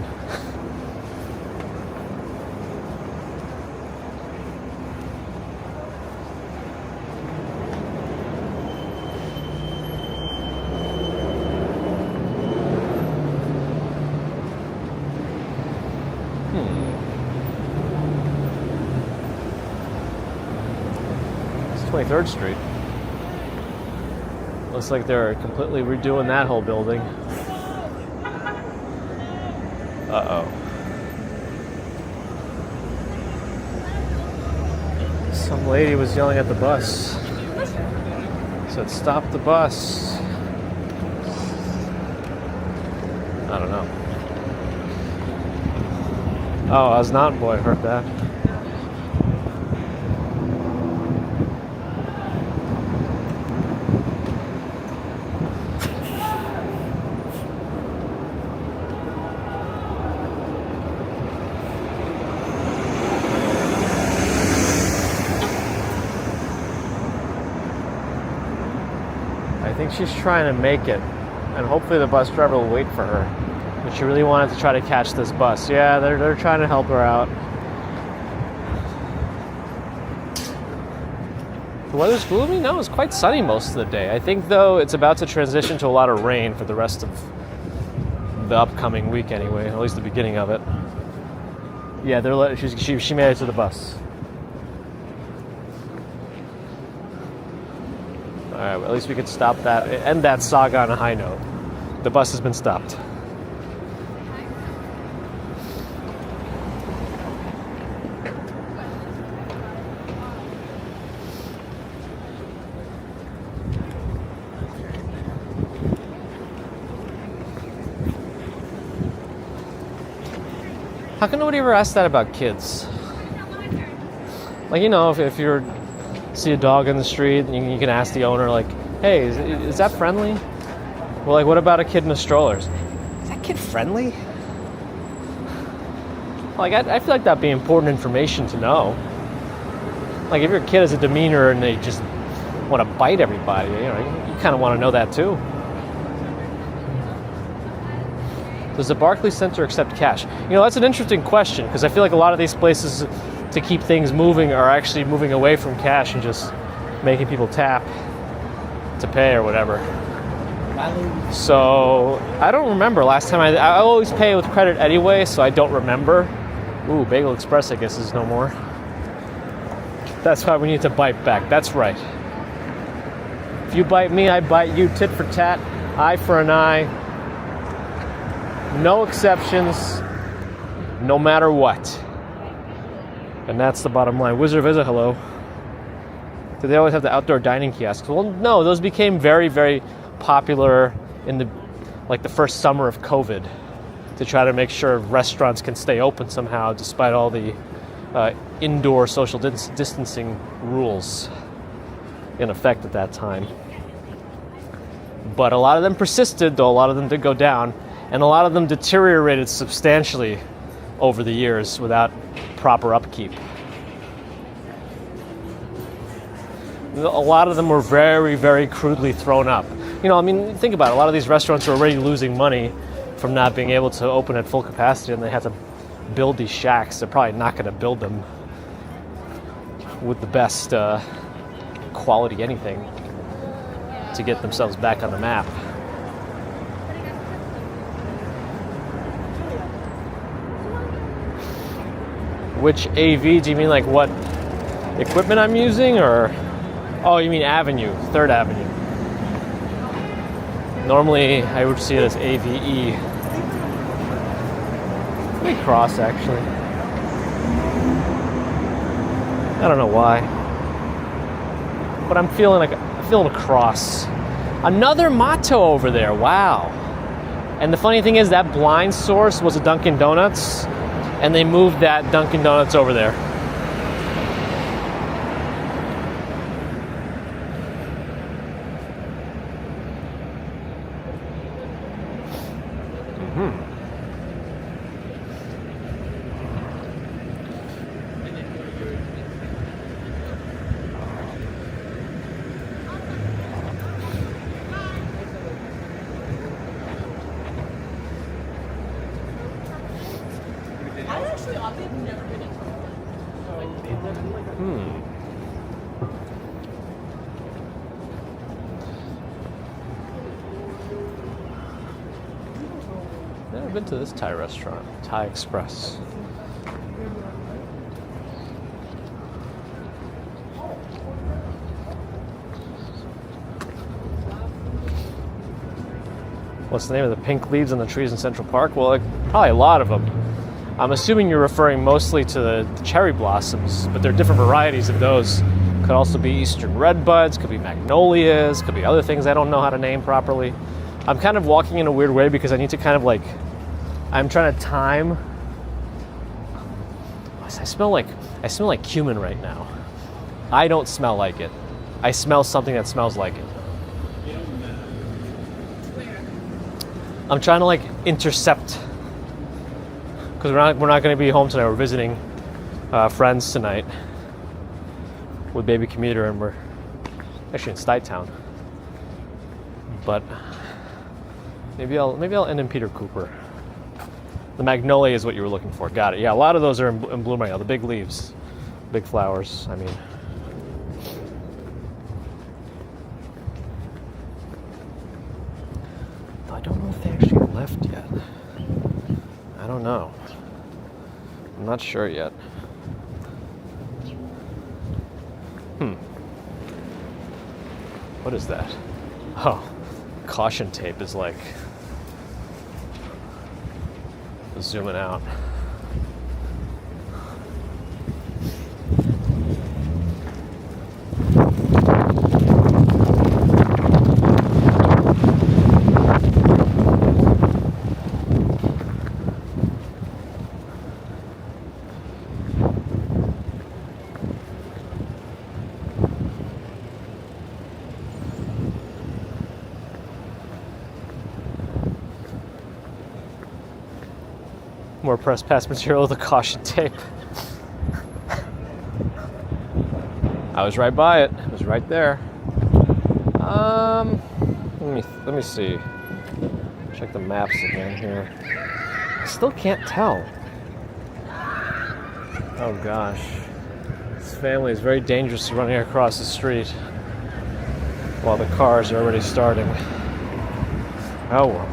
Speaker 1: It's 23rd Street. Looks like they're completely redoing that whole building. Uh-oh. Some lady was yelling at the bus. Said, stop the bus. I don't know. Oh, Osnant boy heard that. I think she's trying to make it, and hopefully the bus driver will wait for her. But she really wanted to try to catch this bus. Yeah, they're trying to help her out. The weather's gloomy? No, it's quite sunny most of the day. I think, though, it's about to transition to a lot of rain for the rest of the upcoming week anyway, at least the beginning of it. Yeah, she made it to the bus. Alright, well, at least we could stop that, end that saga on a high note. The bus has been stopped. How come nobody ever asked that about kids? Like, you know, if you're see a dog in the street, and you can ask the owner, like, hey, is that friendly? Well, like, what about a kid in a stroller? Is that kid friendly? Like, I feel like that'd be important information to know. Like, if your kid has a demeanor and they just want to bite everybody, you know, you kind of want to know that too. Does the Barclays Center accept cash? You know, that's an interesting question, because I feel like a lot of these places to keep things moving are actually moving away from cash and just making people tap to pay or whatever. So I don't remember last time. I always pay with credit anyway, so I don't remember. Ooh, Bagel Express I guess is no more. That's why we need to bite back. That's right. If you bite me, I bite you. Tit for tat, eye for an eye. No exceptions, no matter what. And that's the bottom line. Wizard Visa, hello. Do they always have the outdoor dining kiosks? Well, no, those became very, very popular in the first summer of COVID to try to make sure restaurants can stay open somehow despite all the indoor social distancing rules in effect at that time. But a lot of them persisted, though a lot of them did go down, and a lot of them deteriorated substantially over the years without proper upkeep. A lot of them were very, very crudely thrown up. You know, I mean, think about it. A lot of these restaurants are already losing money from not being able to open at full capacity, and they have to build these shacks. They're probably not going to build them with the best quality anything to get themselves back on the map. Which AV? Do you mean like what equipment I'm using, or? Oh, you mean Avenue, 3rd Avenue. Normally, I would see it as AVE. Let me cross, actually. I don't know why, but I'm feeling a cross. Another Motto over there. Wow. And the funny thing is that blind source was a Dunkin' Donuts. And they moved that Dunkin' Donuts over there. Never been to this Thai restaurant, Thai Express. What's the name of the pink leaves on the trees in Central Park? Well, probably a lot of them. I'm assuming you're referring mostly to the cherry blossoms, but there are different varieties of those. Could also be eastern redbuds, could be magnolias, could be other things I don't know how to name properly. I'm kind of walking in a weird way because I need to kind of like, I'm trying to time. I smell like cumin right now. I don't smell like it. I smell something that smells like it. I'm trying to like intercept, because we're not going to be home tonight. We're visiting friends tonight with baby commuter, and we're actually in Stuyvesant Town. But maybe I'll end in Peter Cooper. The magnolia is what you were looking for. Got it. Yeah, a lot of those are in bloom right now. The big leaves, big flowers. I mean. I don't know if they actually left yet. I don't know. I'm not sure yet. What is that? Oh, caution tape is like zooming out. More press pass material with the caution tape. I was right by it. It was right there. Let me see. Check the maps again here. I still can't tell. Oh gosh. This family is very dangerous running across the street while the cars are already starting. Oh well.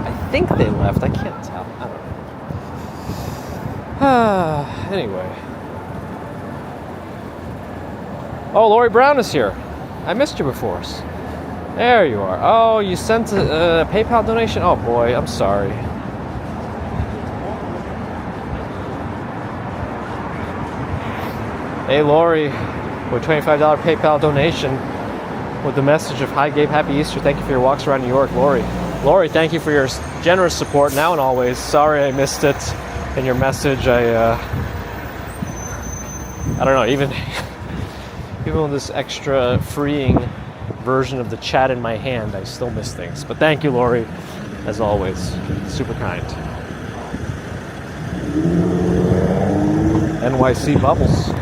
Speaker 1: I think they left. I can't tell. I don't know. Anyway. Oh, Lori Brown is here. I missed you before. There you are. Oh, you sent a PayPal donation? Oh boy, I'm sorry. Hey Lori, with $25 PayPal donation with the message of "Hi Gabe, Happy Easter. Thank you for your walks around New York." Lori, thank you for your generous support now and always. Sorry I missed it in your message. I don't know, even with this extra freeing version of the chat in my hand, I still miss things. But thank you, Lori, as always. Super kind. NYC bubbles.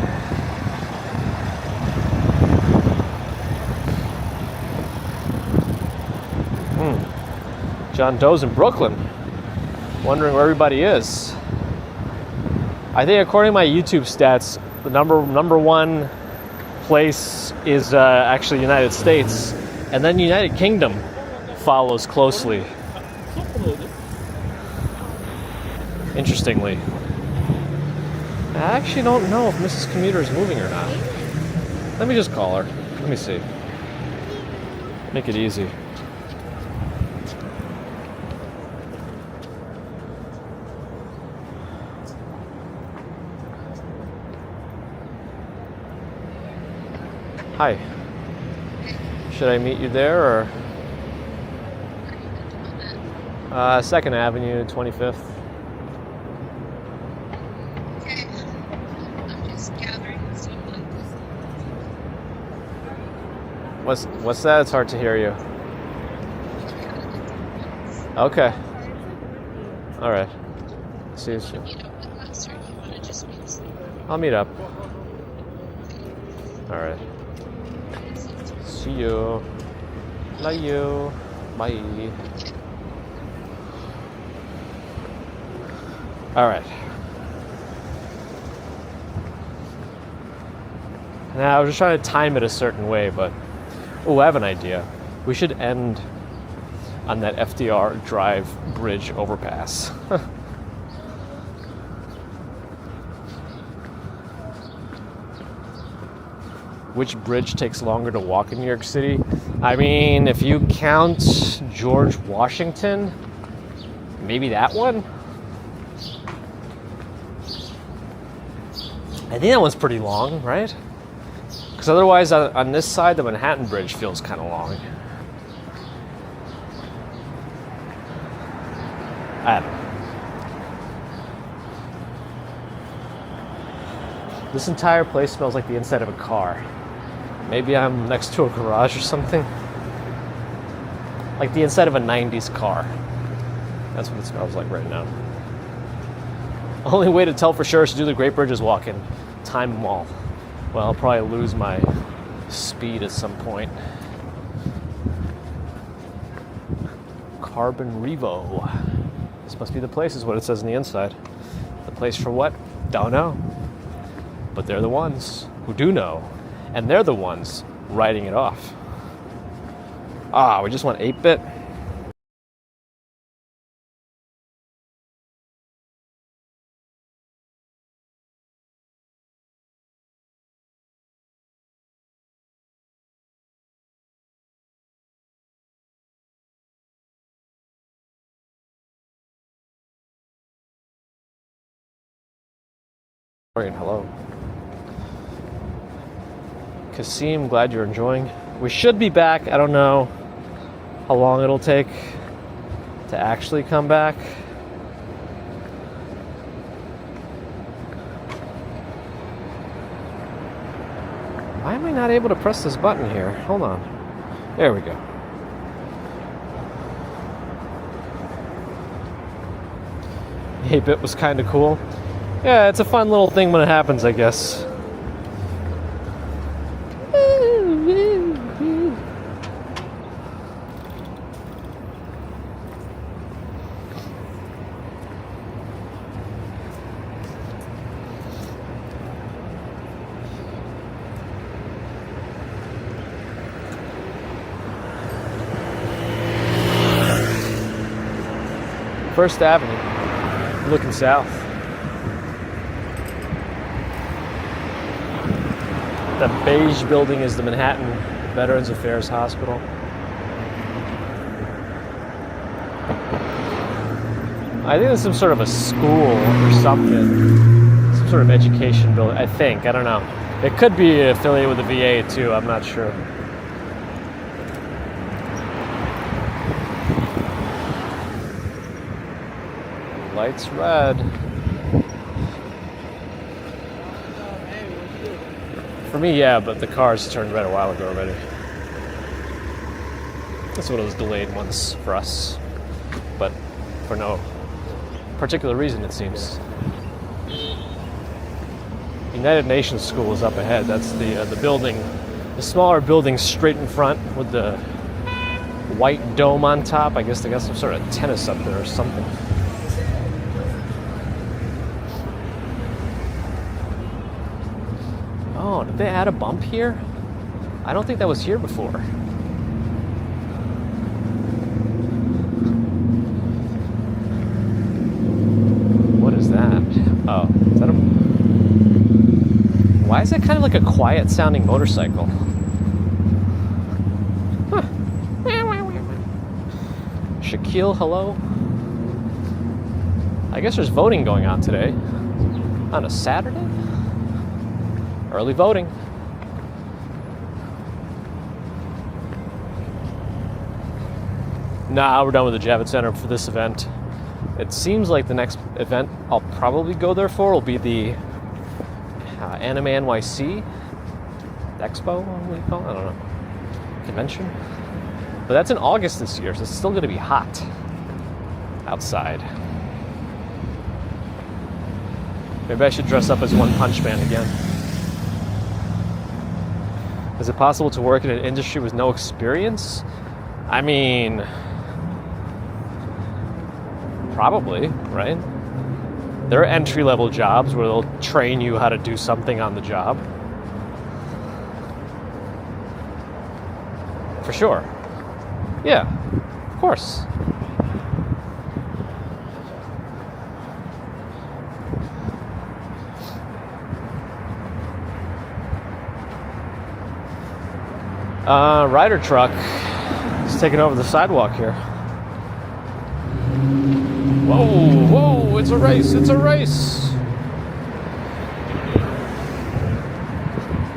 Speaker 1: John Doe's in Brooklyn, wondering where everybody is. I think according to my YouTube stats, the number one place is actually United States, and then United Kingdom follows closely. Interestingly. I actually don't know if Mrs. Commuter is moving or not. Let me just call her. Let me see. Make it easy. Hi. Should I meet you there or? 2nd Avenue, 25th.
Speaker 7: Okay. I'm just gathering some.
Speaker 1: What's that? It's hard to hear you. Okay. All right. See you soon. I'll meet up. All right. See you. Love you. Bye. All right. Now, I was just trying to time it a certain way, but I have an idea. We should end on that FDR Drive bridge overpass. which bridge takes longer to walk in New York City. I mean, if you count George Washington, maybe that one? I think that one's pretty long, right? Because otherwise, on this side, the Manhattan Bridge feels kind of long. I don't know. This entire place smells like the inside of a car. Maybe I'm next to a garage or something. Like the inside of a 90s car. That's what it smells like right now. Only way to tell for sure is to do the Great Bridges walk-in. Time them all. Well, I'll probably lose my speed at some point. Carbon Revo. This must be the place, is what it says on the inside. The place for what? Don't know. But they're the ones who do know. And they're the ones writing it off. Ah, we just want 8-bit. Hello. Kasim, glad you're enjoying. We should be back. I don't know how long it'll take to actually come back. Why am I not able to press this button here? Hold on. There we go. The 8-bit was kind of cool. Yeah, it's a fun little thing when it happens, I guess. First Avenue, looking south. The beige building is the Manhattan Veterans Affairs Hospital. I think it's some sort of a school or something. Some sort of education building, I think. I don't know. It could be affiliated with the VA too, I'm not sure. Light's red. For me, yeah, but the cars turned red a while ago already. That's one of those delayed ones for us, but for no particular reason, it seems. United Nations School is up ahead. That's the building, the smaller building straight in front with the white dome on top. I guess they got some sort of tennis up there or something. Oh, did they add a bump here? I don't think that was here before. What is that? Oh, is that a... Why is that kind of like a quiet sounding motorcycle? Huh. Shaquille, hello? I guess there's voting going on today. On a Saturday? Early voting. Nah, we're done with the Javits Center for this event. It seems like the next event I'll probably go there for will be the Anime NYC Expo, what do you call it? I don't know. Convention? But that's in August this year, so it's still going to be hot outside. Maybe I should dress up as One Punch Man again. Is it possible to work in an industry with no experience? I mean, probably, right? There are entry-level jobs where they'll train you how to do something on the job. For sure. Yeah, of course. Ryder truck is taking over the sidewalk here. Whoa, whoa, it's a race, it's a race.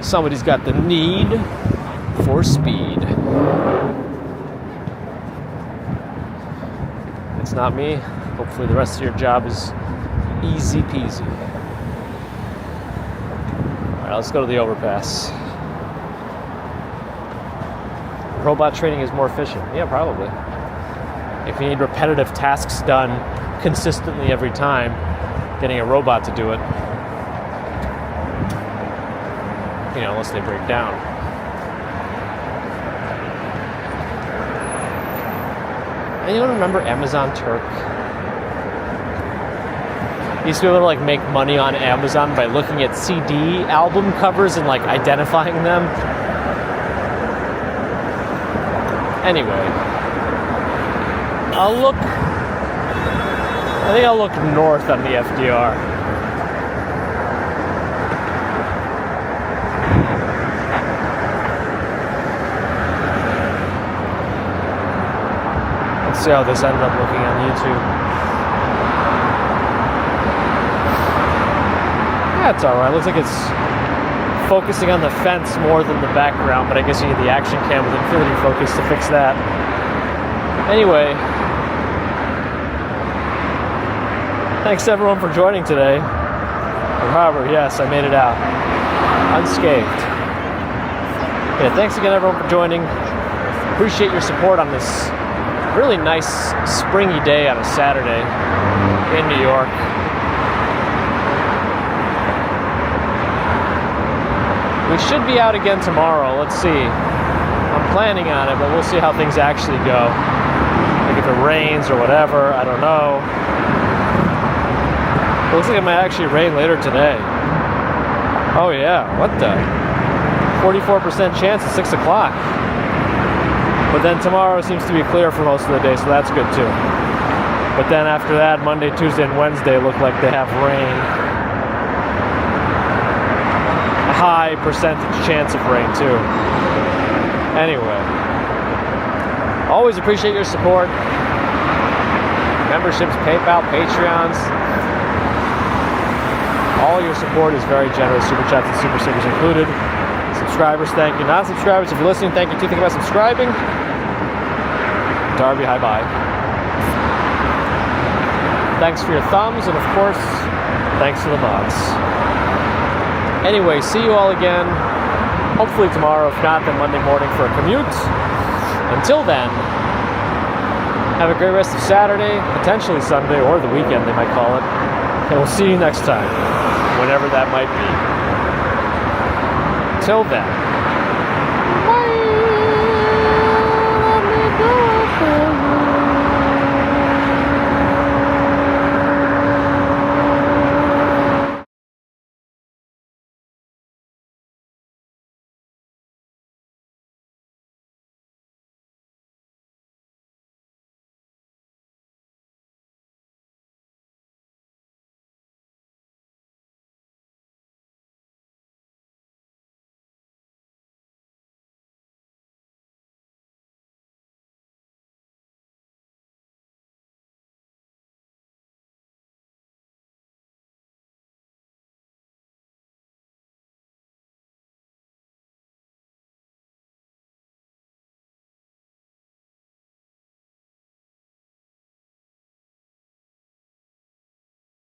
Speaker 1: Somebody's got the need for speed. It's not me. Hopefully the rest of your job is easy peasy. All right, let's go to the overpass. Robot training is more efficient. Yeah, probably. If you need repetitive tasks done consistently every time, getting a robot to do it, you know, unless they break down. Anyone remember Amazon Turk? You used to be able to like make money on Amazon by looking at CD album covers and like identifying them. Anyway, I think I'll look north on the FDR. Let's see how this ended up looking on YouTube. That's alright. Looks like it's focusing on the fence more than the background, but I guess you need the action cam with infinity focus to fix that. Anyway, thanks everyone for joining today. However, yes, I made it out unscathed. Yeah, thanks again everyone for joining. Appreciate your support on this really nice springy day on a Saturday in New York. We should be out again tomorrow. Let's see. I'm planning on it, but we'll see how things actually go. Like if it rains or whatever, I don't know. It looks like it might actually rain later today. Oh yeah, what the? 44% chance at 6 o'clock. But then tomorrow seems to be clear for most of the day, so that's good too. But then after that, Monday, Tuesday, and Wednesday look like they have rain. A high percentage chance of rain too. Anyway, always appreciate your support. Memberships, PayPal, Patreons. All your support is very generous. Super chats and super stickers included. Subscribers, thank you. Non-subscribers, if you're listening, thank you too. Think about subscribing. Darby, hi bye. Thanks for your thumbs, and of course, thanks to the mods. Anyway, see you all again. Hopefully tomorrow, if not, then Monday morning for a commute. Until then, have a great rest of Saturday, potentially Sunday, or the weekend, they might call it. And we'll see you next time, whenever that might be. Till then.